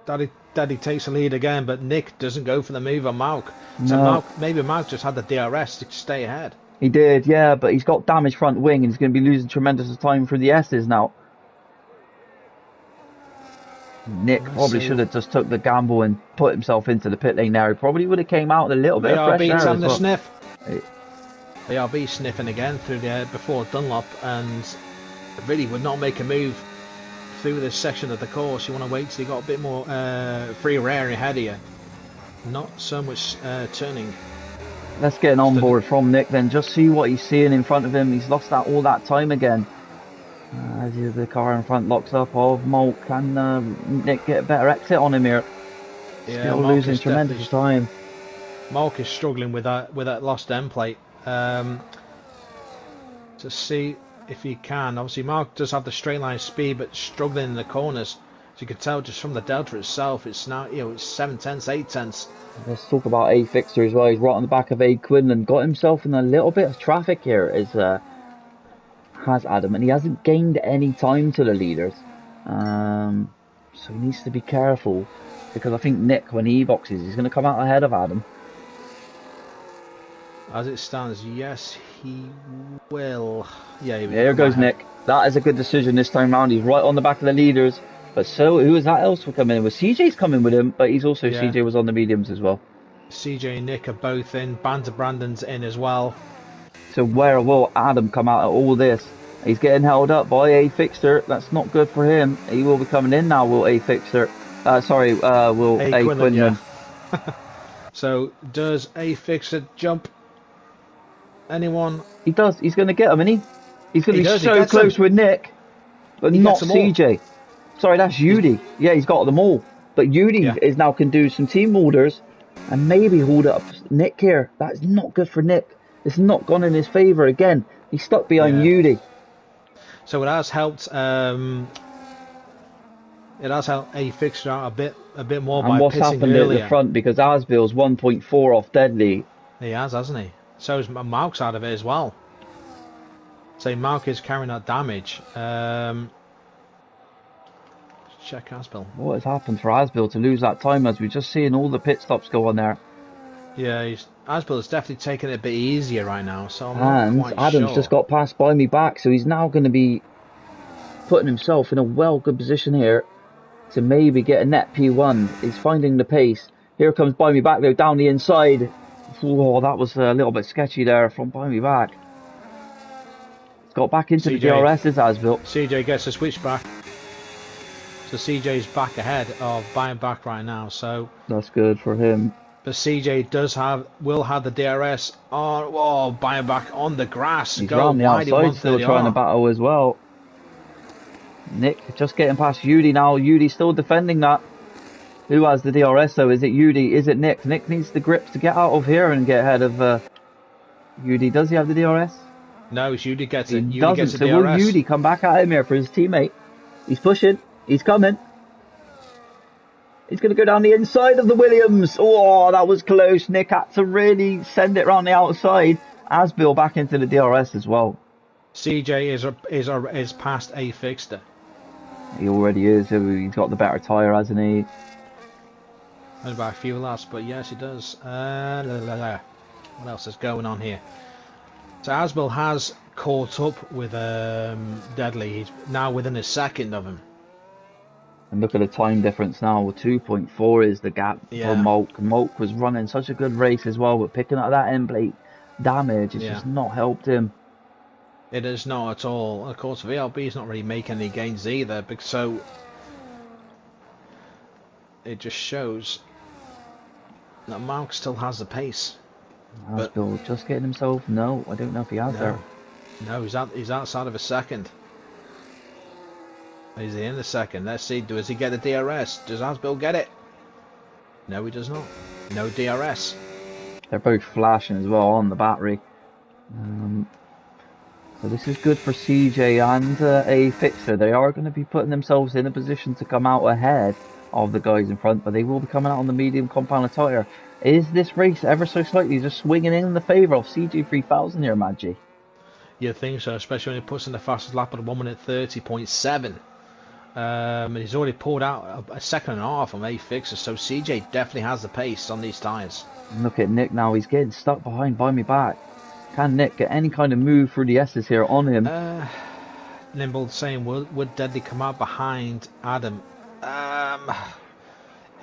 Daddy takes the lead again, but Nick doesn't go for the move on Mulk. So maybe Mulk just had the DRS to stay ahead. He did, yeah, but he's got damaged front wing and he's going to be losing tremendous time through the S's now. Nick probably should have just took the gamble and put himself into the pit lane there. He probably would have came out with a little bit of fresh air on the sniff. VRB sniffing again through the before Dunlop, and really would not make a move through this section of the course. You want to wait till you got a bit more free rear ahead of you. Not so much turning. Let's get an onboard from Nick then. Just see what he's seeing in front of him. He's lost all that time again. As the car in front locks up of Mulk, can Nick get a better exit on him here? Still losing tremendous time. Mulk is struggling with that lost end plate. To see if he can. Obviously, Mulk does have the straight line speed, but struggling in the corners. As you can tell, just from the delta itself, it's now it's 7 tenths, 8 tenths. Let's talk about A Fixer as well. He's right on the back of A Quinlan. Got himself in a little bit of traffic here. Has Adam, and he hasn't gained any time to the leaders, so he needs to be careful, because I think Nick, when he boxes, he's going to come out ahead of Adam. As it stands, yes, he will. Yeah, there goes Nick. That is a good decision this time round. He's right on the back of the leaders. But so, who is that else for coming in? Well, CJ's coming with him, but he's also, Yeah. CJ was on the mediums as well. CJ and Nick are both in. Banter Brandon's in as well. So where will Adam come out of all this? He's getting held up by a fixer. That's not good for him. He will be coming in now, will a fixer. Will a Quinlan. Yeah. So, does a fixer jump anyone? He does. He's going to get him, isn't he? He's going to be so close with Nick, but not CJ. Sorry, that's Yudi. Yeah, he's got them all. But Yudi is now can do some team orders and maybe hold up Nick here. That's not good for Nick. It's not gone in his favour again. He's stuck behind Yudi. So it has helped. It has helped a fixture out a bit more by what's pitting happened earlier. At the front because Asbill's 1.4 off Deadly. He has, hasn't he? So is Malk's out of it as well. So Malk is carrying that damage. Check Asbill. What has happened for Asbill to lose that time as we're just seeing all the pit stops go on there? Yeah, Asbill is definitely taking it a bit easier right now. So I'm not quite Adam's just got past by me back, so he's now going to be putting himself in a good position here to maybe get a net P1. He's finding the pace. Here comes by me back though down the inside. Oh, that was a little bit sketchy there from by me back. He's got back into the DRS, Asbill. CJ gets a switchback. So CJ's back ahead of buying back right now, so that's good for him. But CJ will have the DRS on. Whoa, buying back on the grass. He's around the outside, still trying to battle as well. Nick just getting past Yudi now. Yudi still defending that. Who has the DRS though? Is it Yudi? Is it Nick? Nick needs the grips to get out of here and get ahead of Yudi. Does he have the DRS? No, it's Yudi gets it. He doesn't. So will Yudi come back at him here for his teammate? He's pushing. He's coming. He's going to go down the inside of the Williams. Oh, that was close. Nick had to really send it around the outside. Asbill back into the DRS as well. CJ is past a fixer. He already is. He's got the better tyre, hasn't he? Only by a few laps, but yes, he does. What else is going on here? So Asbill has caught up with Deadly. He's now within a second of him. And look at the time difference now. 2.4 is the gap for Malk. Malk was running such a good race as well, but picking up that end plate damage has just not helped him. It is not at all. Of course, VLB is not really making any gains either, so it just shows that Malk still has the pace. Asbill just getting himself. No, I don't know if he has there. No, he's outside of a second. Is he in the second? Let's see. Does he get the DRS? Does Asbill get it? No, he does not. No DRS. They're both flashing as well on the battery. So this is good for CJ and a fixer. They are going to be putting themselves in a position to come out ahead of the guys in front, but they will be coming out on the medium compound tyre. Is this race ever so slightly just swinging in the favour of CJ 3000 here, Maggi? You think so, especially when he puts in the fastest lap at 1:30.7. He's already pulled out a second and a half on a fixer, so CJ definitely has the pace on these tyres. Look at Nick now, he's getting stuck behind by me back. Can Nick get any kind of move through the S's here on him? Nimble saying, would Deadly come out behind Adam?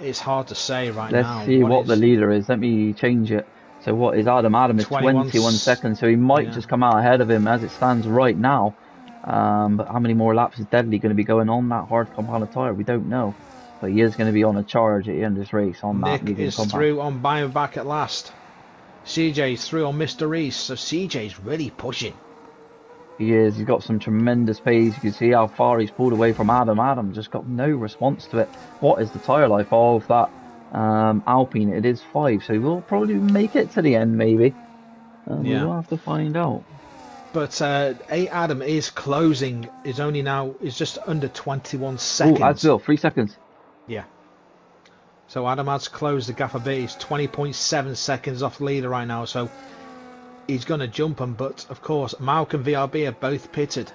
It's hard to say now. Let's see what the leader is. Let me change it. So what is Adam? Adam is 21 seconds, so he might just come out ahead of him as it stands right now. But how many more laps is Deadly going to be going on that hard compound tyre? We don't know. But he is going to be on a charge at the end of this race on that medium compound. Nick is through on buying back at last. CJ's through on Mr. Reese, so CJ's really pushing. He is. He's got some tremendous pace. You can see how far he's pulled away from Adam. Adam just got no response to it. What is the tyre life of that Alpine? It is 5, so we'll probably make it to the end maybe. We'll have to find out. But Adam is closing. Is just under 21 seconds. Oh, Asbill, 3 seconds. Yeah. So Adam has closed the gap a bit. He's 20.7 seconds off the leader right now. So he's going to jump him. But of course, Malk and VRB are both pitted.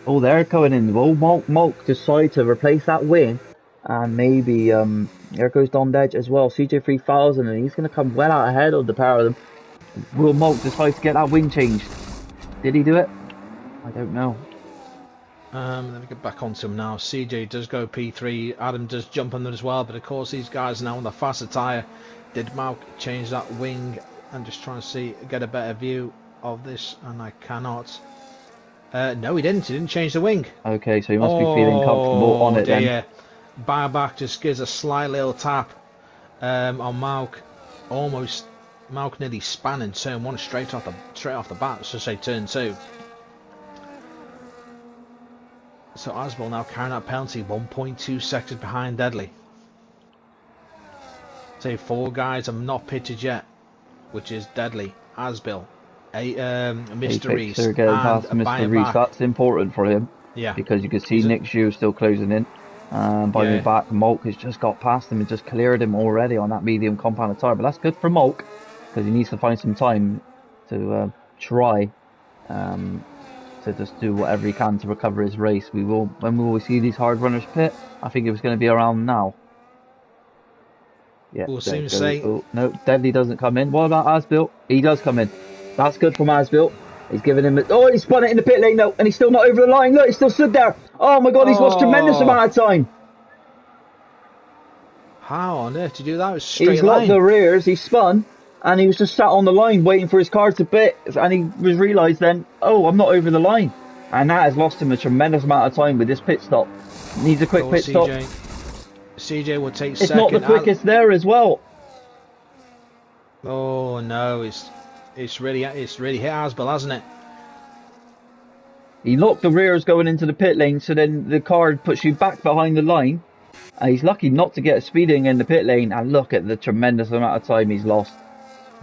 Oh, they're going in. Well, Malk decide to replace that win. And maybe there goes Don Dedge as well. CJ 3000, and he's going to come well out ahead of the pair of them. Will Malk decide to get that wing changed? Did he do it? I don't know. Let me get back onto him now. CJ does go P3. Adam does jump on them as well, but of course these guys are now on the faster tyre. Did Malk change that wing? I'm just trying to get a better view of this, and I cannot. No, he didn't. He didn't change the wing. Okay, so he must be feeling comfortable on it then. Back just gives a slight little tap on Malk. Almost Malk nearly span in turn one straight off the bat. So say turn two. So Asbel now carrying that penalty, 1.2 seconds behind Deadly. Say 4 guys have not pitted yet, which is Deadly, Asbel, Mr. Reese, and Mr. Reese. That's important for him. Yeah. Because you can see Nick Xu still closing in. By back, Malk has just got past him and just cleared him already on that medium compounded tyre. But that's good for Malk because he needs to find some time to try to just do whatever he can to recover his race. When we will see these hard runners pit, I think it was going to be around now. Yeah, we'll soon see. Oh, no, Deadly doesn't come in. What about Asbilt? He does come in. That's good from Asbilt. He's giving him oh, he spun it in the pit lane, no, and he's still not over the line. Look, he's still stood there. Oh my god, he's lost tremendous amount of time. How on earth did you do that? It was straight he's locked the rears, he spun, and he was just sat on the line waiting for his car to pit, and he was realised then, oh, I'm not over the line. And that has lost him a tremendous amount of time with this pit stop. Needs a quick pit stop. CJ will take it's second. It's not the quickest there as well. Oh no, it's really hit Asbel, hasn't it? He locked the rears going into the pit lane, so then the car puts you back behind the line. He's lucky not to get speeding in the pit lane, and look at the tremendous amount of time he's lost.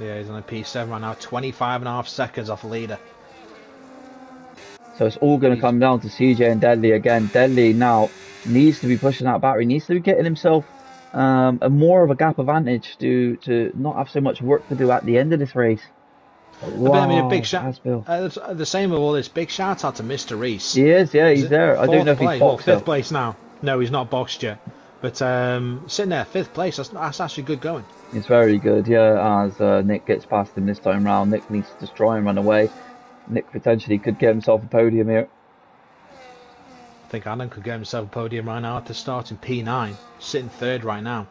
Yeah, he's on a P7 right now, 25.5 seconds off the leader. So it's all going to come down to CJ and Deadly again. Deadly now needs to be pushing that battery, needs to be getting himself a more of a gap advantage to not have so much work to do at the end of this race. Wow, I mean, a big shout. The same with all this, big shout out to Mr. Reese. He is, yeah, he's there. I don't know if he's boxed. Well, 5th place now. No, he's not boxed yet. But sitting there, 5th place, that's actually good going. It's very good, yeah, as Nick gets past him this time round. Nick needs to just try and run away. Nick potentially could get himself a podium here. I think Adam could get himself a podium right now after starting P9, sitting 3rd right now.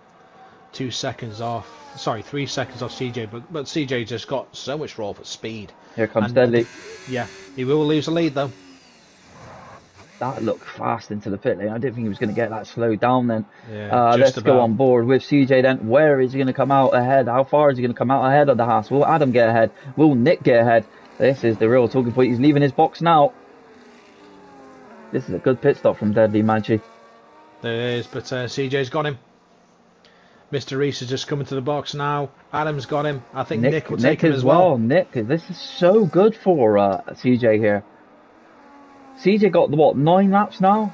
3 seconds off CJ, but CJ just got so much raw for speed. Here comes Deadly. Yeah, he will lose the lead though. That looked fast into the pit lane. I didn't think he was going to get that slowed down then. Yeah, let's go on board with CJ then. Where is he going to come out ahead? How far is he going to come out ahead of the Haas? Will Adam get ahead? Will Nick get ahead? This is the real talking point. He's leaving his box now. This is a good pit stop from Deadly, Manchi. There it is, but CJ's got him. Mr. Reese is just coming to the box now. Adam's got him. I think Nick will take him as well. Nick, this is so good for CJ here. CJ got, 9 laps now?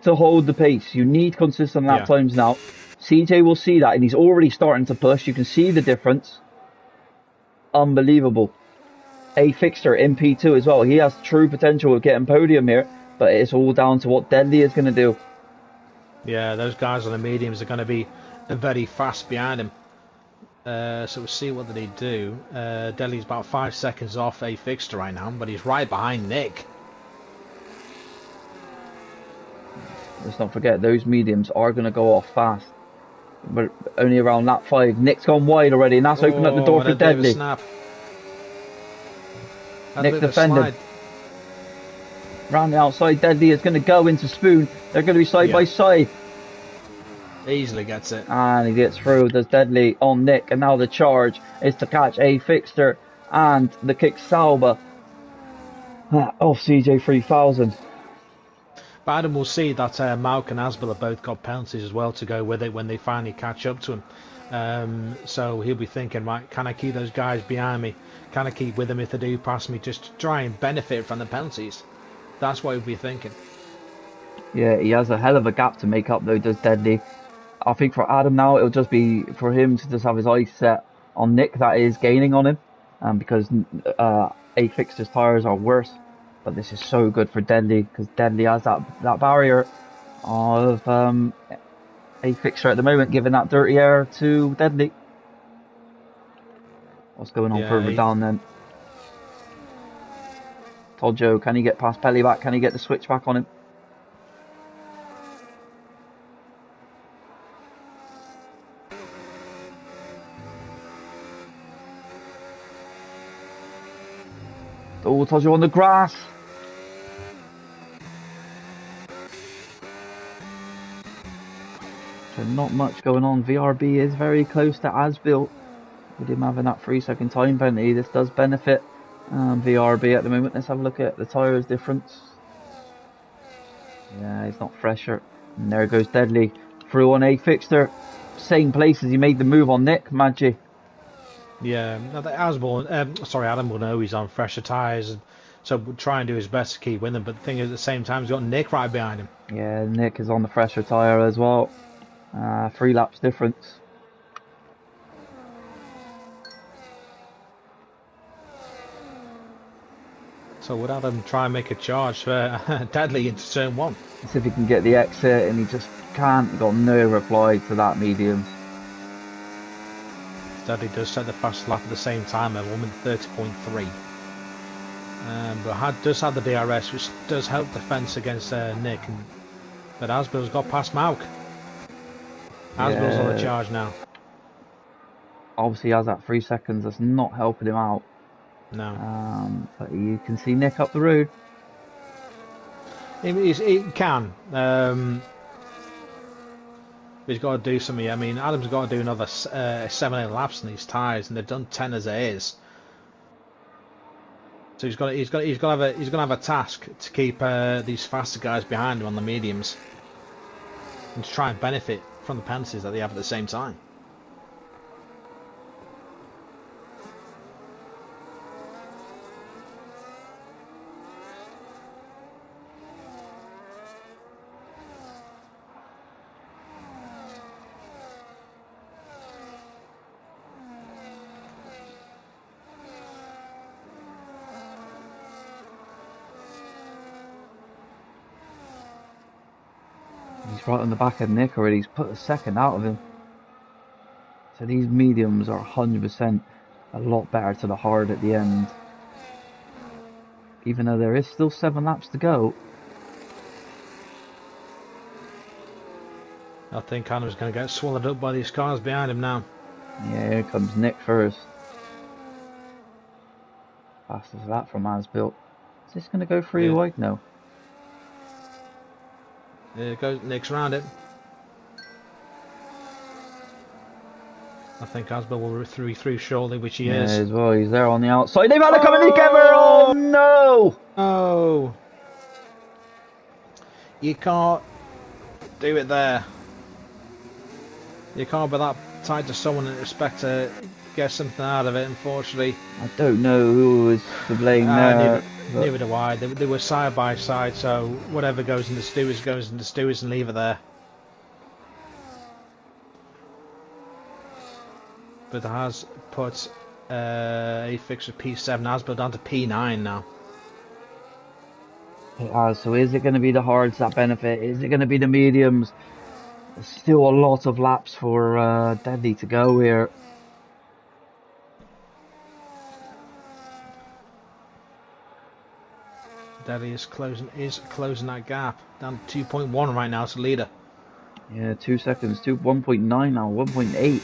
To hold the pace. You need consistent lap times now. CJ will see that, and he's already starting to push. You can see the difference. Unbelievable. A fixture in P2 as well. He has true potential of getting podium here, but it's all down to what Deadly is going to do. Yeah, those guys on the mediums are going to be very fast behind him. So we'll see what they do. Deadly's about 5 seconds off A fixture right now, but he's right behind Nick. Let's not forget, those mediums are going to go off fast. But only around lap 5. Nick's gone wide already, and that's opened up the door for Deadly. Nick defended. Round the outside, Deadly is going to go into Spoon. They're going to be side by side. Easily gets it. And he gets through. There's Deadly on Nick. And now the charge is to catch A Fixter and the kick Sauber off CJ 3000. But Adam will see that Malk and Asbel have both got penalties as well to go with it when they finally catch up to him. So he'll be thinking, right, can I keep those guys behind me? Can I keep with them if they do pass me? Just to try and benefit from the penalties. That's what he'll be thinking. Yeah, he has a hell of a gap to make up though, does Deadly. I think for Adam now, it'll just be for him to just have his eyes set on Nick that is gaining on him. Because A Fixter's tyres are worse. But this is so good for Deadly, because Deadly has that barrier of A Fixter at the moment, giving that dirty air to Deadly. What's going on further down then? Tojo, can he get past Pelly back? Can he get the switch back on him? Oh, Tojo on the grass. So not much going on. VRB is very close to Asbill. With him having that 3-second time penalty, this does benefit VRB at the moment. Let's have a look at the tyres difference. Yeah, he's not fresher. And there goes Deadly through on a fixture. Same place as he made the move on Nick, Maggi. Yeah, Adam will know he's on fresher tyres, so we'll try and do his best to keep winning. But the thing is, at the same time, he's got Nick right behind him. Yeah, Nick is on the fresher tyre as well. 3 laps difference. So would Adam try and make a charge for Deadly into turn 1? Let's see if he can get the exit, and he just can't. He got no reply to that medium. Deadly does set the fast lap at the same time at 1:30.3. But does have the DRS, which does help defence against Nick. But Asbill's got past Mauk. Asbill's on the charge now. Obviously, he has that 3 seconds. That's not helping him out. No. But you can see Nick up the road. He can. He's got to do something. I mean, Adam's got to do another 7-8 laps in these tyres, and they've done 10 as it is. So he's gonna have a task to keep these faster guys behind him on the mediums, and to try and benefit from the penalties that they have at the same time. He's right on the back of Nick already. He's put a second out of him. So these mediums are 100% a lot better to the hard at the end. Even though there is still 7 laps to go. I think Adam's going to get swallowed up by these cars behind him now. Yeah, here comes Nick first. Fast as that from Asbill. Is this going to go 3 wide? No. There goes Nick's round it. I think Asbill will through shortly, which he is. As well, he's there on the outside. They've had a coming together. Oh no! Oh, you can't do it there. You can't be that tied to someone and expect to get something out of it. Unfortunately, I don't know who was to blame there. Neither do I. They were side by side, so whatever goes into stewards goes into stewards, and leave it there. But it has put a fixture P7 Asbill down to P9 now. It has. So is it going to be the hards that benefit? Is it going to be the mediums? There's still a lot of laps for Deadly to go here. Deadly is closing that gap down to 2.1 right now to leader. Yeah, 2 seconds, 1.9 now, 1.8.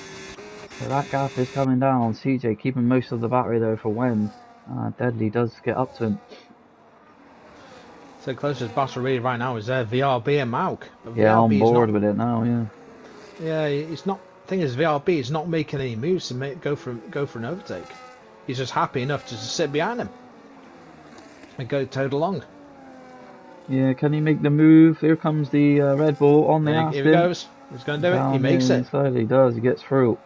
So that gap is coming down. CJ keeping most of the battery though for when Deadly does get up to him. So closest battery right now is VRB and Mauk. Yeah, on board with it now. Yeah. Yeah, it's not. Thing is, VRB is not making any moves to go for an overtake. He's just happy enough to sit behind him and go towed along. Yeah, can he make the move? Here comes the Red Bull on the Aston. Here he goes. He's going to do it. He makes it. Inside, he does. He gets through.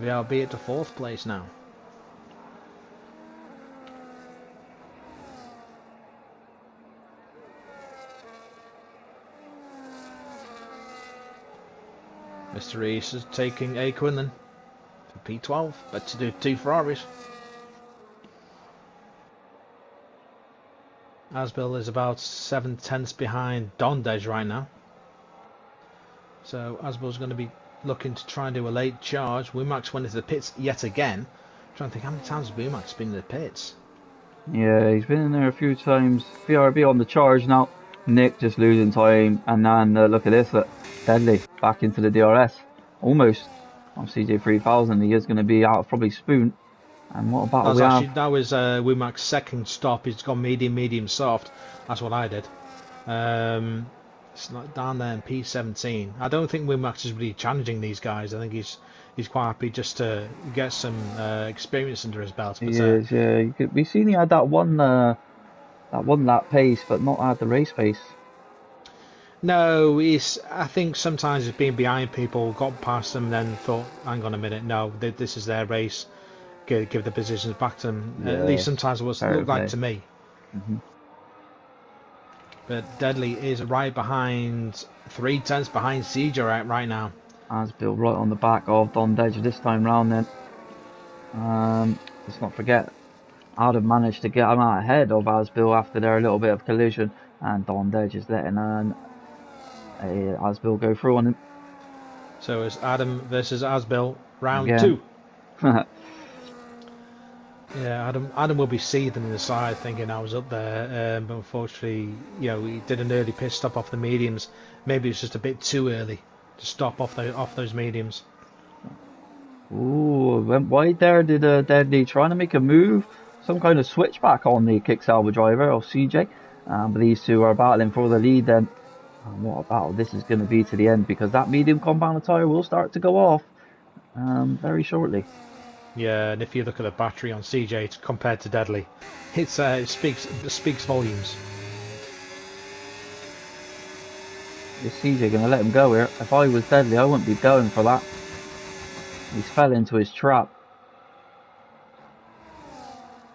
VRB at the 4th place now. Mr. Reese is taking a Quinlan for P12, but to do 2 Ferraris. Asbill is about 7/10 behind Dondej right now. So Asbill's going to be looking to try and do a late charge. Wumax went into the pits yet again. I'm trying to think how many times has Wumax been in the pits. Yeah, he's been in there a few times. VRB on the charge now. Nick just losing time, and then look at this, look, Deadly back into the DRS, almost on CJ 3000. He is going to be out of probably Spoon. And what battle we have? That was Wimac's second stop. He's gone medium, medium, soft. That's what I did. It's not down there in P17. I don't think Wimax is really challenging these guys. I think he's quite happy just to get some experience under his belt. He But is, yeah. We've seen he had that one lap pace, but not had the race pace. no, I think sometimes he's been behind people, got past them, then thought, hang on a minute, no, this is their race. Give the positions back to them. Yeah, At least sometimes it looked like to me. Mm-hmm. But Deadly is right behind, 3/10 behind CJ right now. Asbill right on the back of Don Dedge this time round then. Let's not forget, Adam managed to get him out ahead of Asbill after their little bit of collision, and Don Dedge is letting Asbill go through on him. So it's Adam versus Asbill, round Again. 2. Yeah, Adam will be seething inside, thinking I was up there, but unfortunately, he did an early pit stop off the mediums. Maybe it's just a bit too early to stop off those mediums. Ooh, went wide there. Did Deadly trying to make a move, some kind of switchback on the kick salvo driver or CJ. But these two are battling for the lead then. And what a battle this is going to be to the end, because that medium compound tyre will start to go off very shortly. Yeah, and if you look at the battery on CJ compared to Deadly, it speaks volumes. Is CJ going to let him go here? If I was Deadly, I wouldn't be going for that. He's fell into his trap.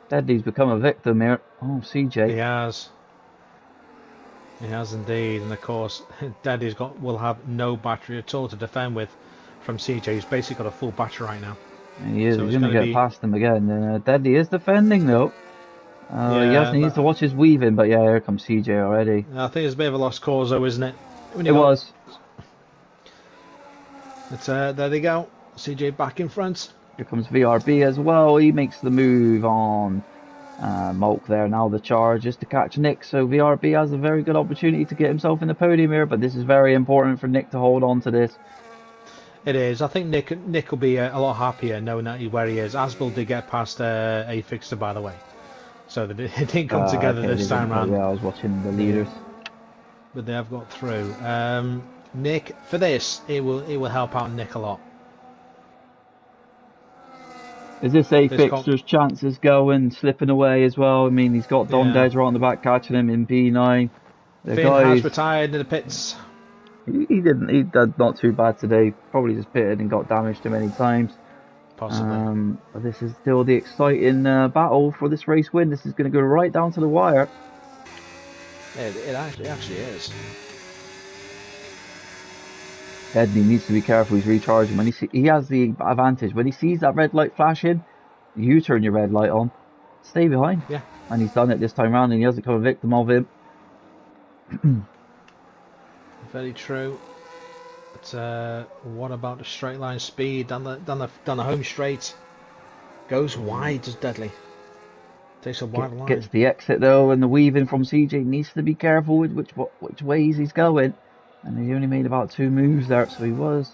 Deadly's become a victim here. Oh, CJ. He has. He has indeed, and of course, Deadly's will have no battery at all to defend with from CJ. He's basically got a full battery right now. And he is. So he's going to get past him again. Deadly is defending though. He needs to watch his weaving, but yeah, here comes CJ already. I think it's a bit of a lost cause though, isn't it? It was. There they go. CJ back in front. Here comes VRB as well. He makes the move on Mulk there. Now the charge is to catch Nick. So VRB has a very good opportunity to get himself in the podium here, but this is very important for Nick to hold on to this. It is. I think Nick will be a lot happier knowing that where he is. Asbill did get past a fixer, by the way, so that it didn't come together this time round. Yeah, I was watching the leaders, but they have got through. Nick, for this, it will help out Nick a lot. Is this a fixer's chances going slipping away as well? I mean, he's got Don Dedge right on the back catching him in P9. Finn has retired in the pits. He didn't. He did not too bad today. Probably just pitted and got damaged too many times. Possibly. But this is still the exciting battle for this race win. This is going to go right down to the wire. It actually is. Edney needs to be careful. He's recharging. When he has the advantage. When he sees that red light flashing, you turn your red light on. Stay behind. Yeah. And he's done it this time round, and he hasn't become a victim of him. Very true. But what about the straight line speed down the home straight? Goes wide, does Deadly. Takes a wide line. Gets the exit though, and the weaving from CJ needs to be careful with which ways he's going. And he only made about 2 moves there, so he was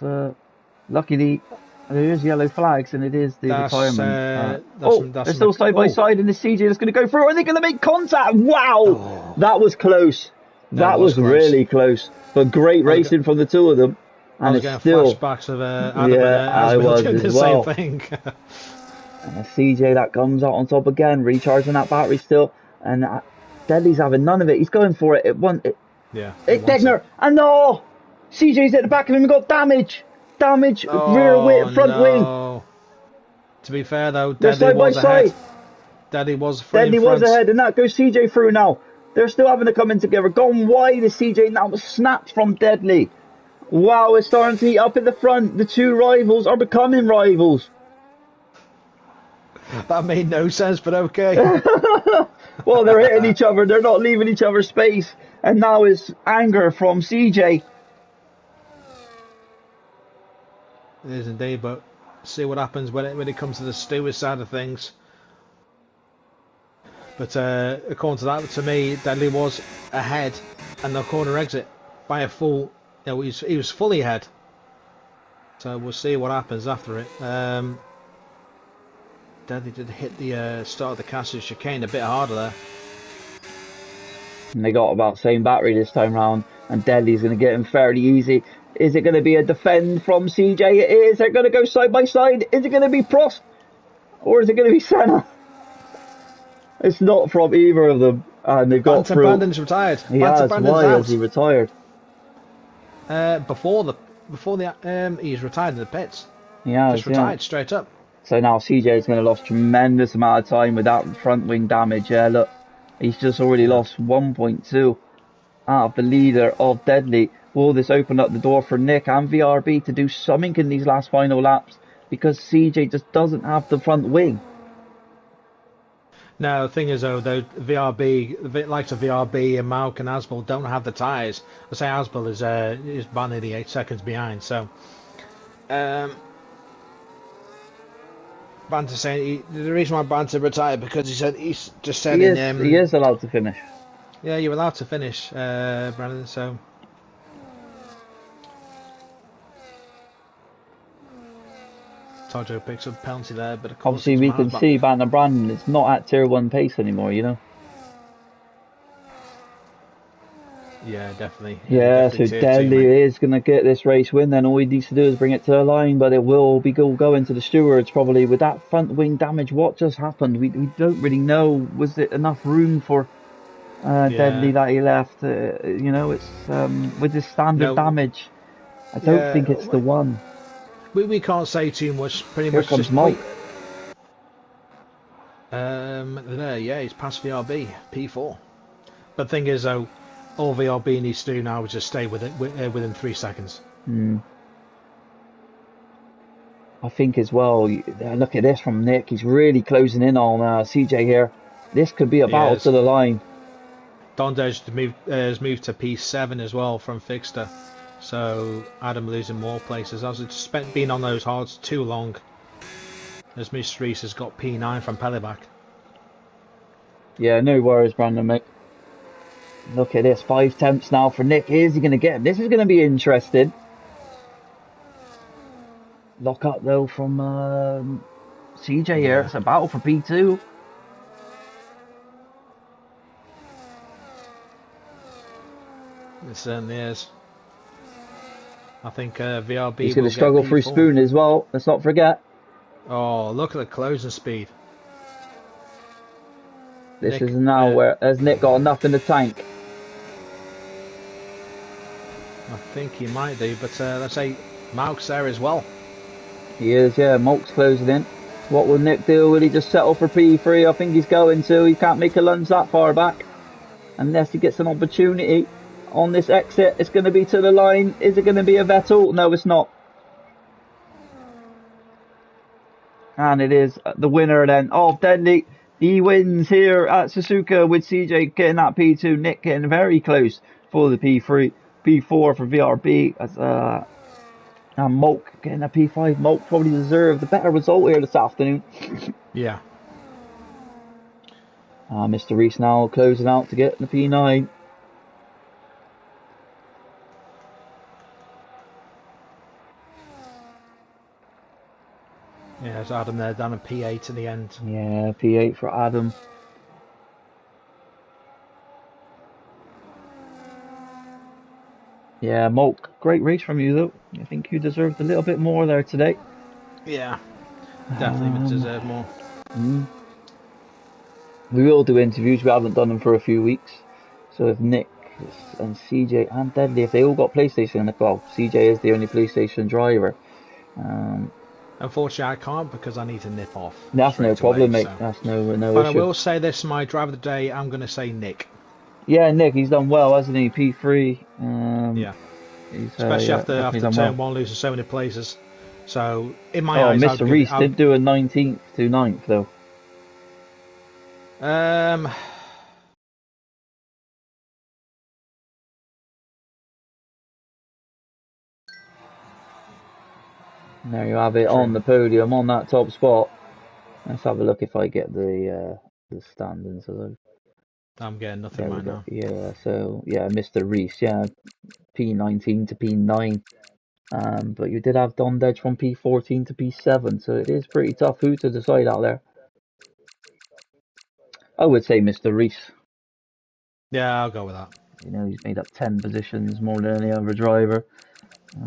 lucky. There is yellow flags, and it is the retirement. They're still side by side, and the CJ is going to go through. Are they going to make contact? Wow, that was close. That was really close. But great racing from the two of them. And I was getting flashbacks of Adam I was doing the well. same thing. And a CJ that comes out on top again, recharging that battery still. And Deadly's having none of it. He's going for it. Degner. And no! CJ's at the back of him and got damage. Rear wing, front wing. To be fair though, they're side by side. Deadly was ahead, and that goes CJ through now. They're still having to come in together. Gone wide is CJ now, was snapped from Deadly. Wow, it's starting to heat up in the front. The two rivals are becoming rivals. That made no sense, but okay. Well, they're hitting each other. They're not leaving each other space. And now it's anger from CJ. It is indeed, but see what happens when it comes to the Stewart side of things. But according to that, to me, Deadly was ahead and the corner exit by a full. You know, he was fully ahead. So we'll see what happens after it. Deadly did hit the start of the Castle chicane a bit harder there. And they got about the same battery this time round, and Deadly's going to get him fairly easy. Is it going to be a defend from CJ? It is. They're going to go side by side. Is it going to be Prost? Or is it going to be Senna? It's not from either of them. And they've got through. Brandon's retired. He has. Why has he retired? Before the he's retired in the pits. He has, just retired straight up. So now CJ's going to lose tremendous amount of time with that front wing damage. Yeah, look, he's just already lost 1.2 out of the leader of Deadly. Will this open up the door for Nick and VRB to do something in these last final laps? Because CJ just doesn't have the front wing. No, the thing is though, VRB, the likes of VRB and Mauk and Asbel don't have the tyres. I say Asbel is about nearly 8 seconds behind. So, Banter saying the reason why Banter retired because he's just said he is allowed to finish. Yeah, you're allowed to finish, Brandon. So. Tojo picks up penalty there, but of course obviously we can see Van der Branden is not at tier 1 pace anymore, you know. Yeah, definitely. Yeah, so Deadly is going to get this race win, then all he needs to do is bring it to the line, but it will be going to the stewards probably with that front wing damage. What just happened? We don't really know. Was there enough room for Deadly that he left? You know, it's with this standard damage. I don't think it's the one. We can't say too much. Pretty Here much comes just Mike. There, yeah, he's past VRB P4. But the thing is, though, all VRB needs to do now is just stay within 3 seconds. I think as well. Look at this from Nick. He's really closing in on CJ here. This could be a battle to the line. Dondej has moved to P7 as well from Fixter. So Adam losing more places. I was been on those hards too long. As Mr. Reese has got P9 from Pelleback. Yeah, no worries, Brandon, mate. Look at this, 5 temps now for Nick. Is he going to get him? This is going to be interesting. Lock up though from CJ here. It's a battle for P2. It certainly is. I think VRB. He's going to struggle through Spoon as well. Let's not forget. Oh, look at the closing speed. This is now where has Nick got enough in the tank? I think he might do, but let's say Mauk's there as well. He is, yeah. Mauk's closing in. What will Nick do? Will he just settle for P3? I think he's going to. He can't make a lunge that far back unless he gets an opportunity. On this exit, it's going to be to the line. Is it going to be a Vettel? No, it's not. And it is the winner then of Deadly. He wins here at Suzuka with CJ getting that P2. Nick getting very close for the P3. P4 for VRB. And Moke getting a P5. Moke probably deserved the better result here this afternoon. Yeah. Mr. Reese now closing out to get the P9. Yeah, it's Adam there down at P8 in the end. Yeah, P8 for Adam. Yeah, Moke, great race from you though. I think you deserved a little bit more there today. Yeah, definitely deserve more. We will do interviews, we haven't done them for a few weeks. So if Nick and CJ and Deadly, if they all got PlayStation, well, CJ is the only PlayStation driver. Unfortunately, I can't because I need to nip off. That's no problem, mate. That's no issue. But I will say this: my driver of the day, I'm going to say Nick. Yeah, Nick, he's done well, hasn't he? P3. Yeah. Especially after turn 1 losing so many places. So in my eyes, Mr. Reese did do a 19th to 9th though. There you have it on the podium, on that top spot. Let's have a look if I get the the standings. So I'm getting nothing there we right go. now. Yeah, so yeah, Mr. Reese, yeah, P19 to P9. But you did have Dondedge from P14 to P7, so it is pretty tough who to decide out there. I would say Mr. Reese. Yeah, I'll go with that. You know, he's made up 10 positions more than any other driver.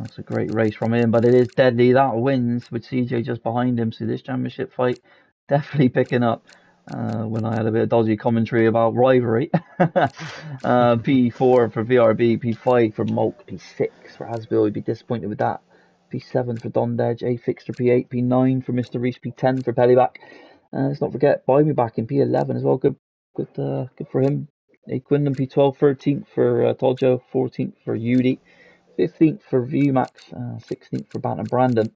It's a great race from him, but it is deadly. That wins with CJ just behind him. So this championship fight definitely picking up. When I had a bit of dodgy commentary about rivalry. P4 for VRB, P5 for Mulk, P6 for Hasbill. You'd be disappointed with that. P7 for Dondedge, A Fixter P8, P9 for Mr. Reese, P10 for Pellyback. Let's not forget Buy Me Back in P11 as well. Good for him. A Quindon P12, 13th for Todjo, 14th for Udi, 15th for VMAX, 16th for Bantam Brandon.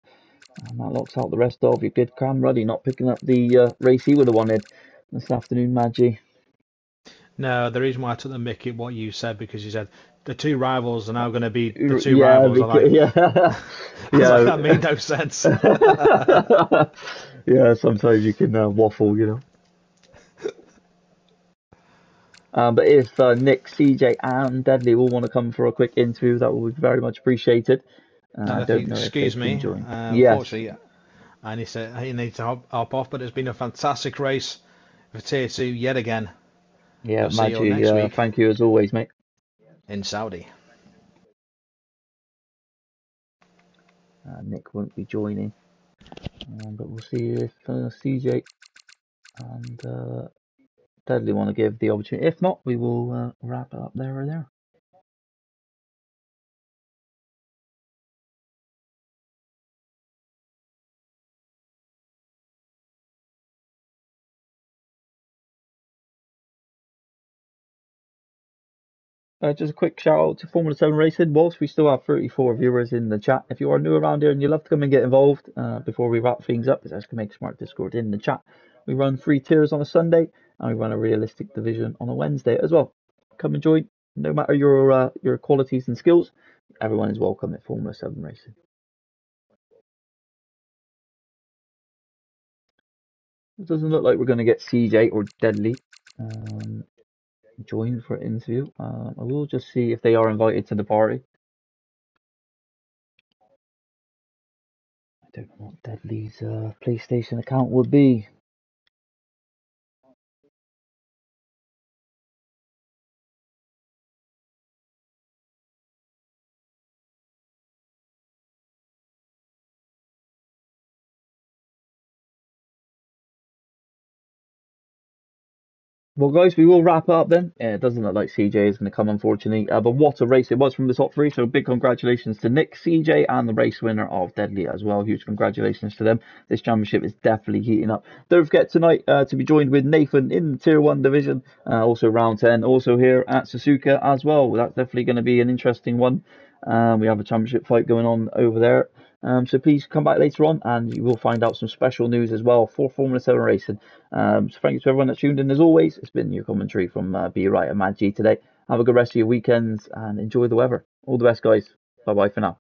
And that locks out the rest of your good Cam Ruddy not picking up the race he would have wanted this afternoon, Maggie. No, the reason why I took the mickey what you said because you said the two rivals are now going to be the two Yeah, rivals. yeah, I was like, yeah. that made no sense. Yeah, sometimes you can waffle, you know. But if Nick, CJ, and Deadly all want to come for a quick interview, that would be very much appreciated. I If you don't know if they excuse can me, join. Yes. unfortunately, I need to hop off, but it's been a fantastic race for Tier 2 yet again. Yeah, I'll see you all Maggie, next week thank you as always, mate. in Saudi. Nick won't be joining, but we'll see if CJ and Deadly want to give the opportunity. If not, we will wrap it up there or there. Just a quick shout out to Formula 7 Racing. Whilst we still have 34 viewers in the chat, if you are new around here and you'd love to come and get involved before we wrap things up, there's Make Smart Discord in the chat. We run 3 tiers on a Sunday and we run a realistic division on a Wednesday as well. Come and join. No matter your qualities and skills, everyone is welcome at Formula 7 Racing. It doesn't look like we're going to get CJ or Deadly join for an interview. I will just see if they are invited to the party. I don't know what Deadly's PlayStation account would be. Well, guys, we will wrap up then. It doesn't look like CJ is going to come, unfortunately. But what a race it was from the top three. So big congratulations to Nick, CJ, and the race winner of Deadly as well. Huge congratulations to them. This championship is definitely heating up. Don't forget tonight to be joined with Nathan in the Tier 1 division. Also round 10. Also here at Suzuka as well. That's definitely going to be an interesting one. We have a championship fight going on over there. So please come back later on and you will find out some special news as well for Formula 7 Racing. So thank you to everyone that tuned in as always. It's been your commentary from Be Right and Mad G today. Have a good rest of your weekends and enjoy the weather. All the best, guys. Bye bye for now.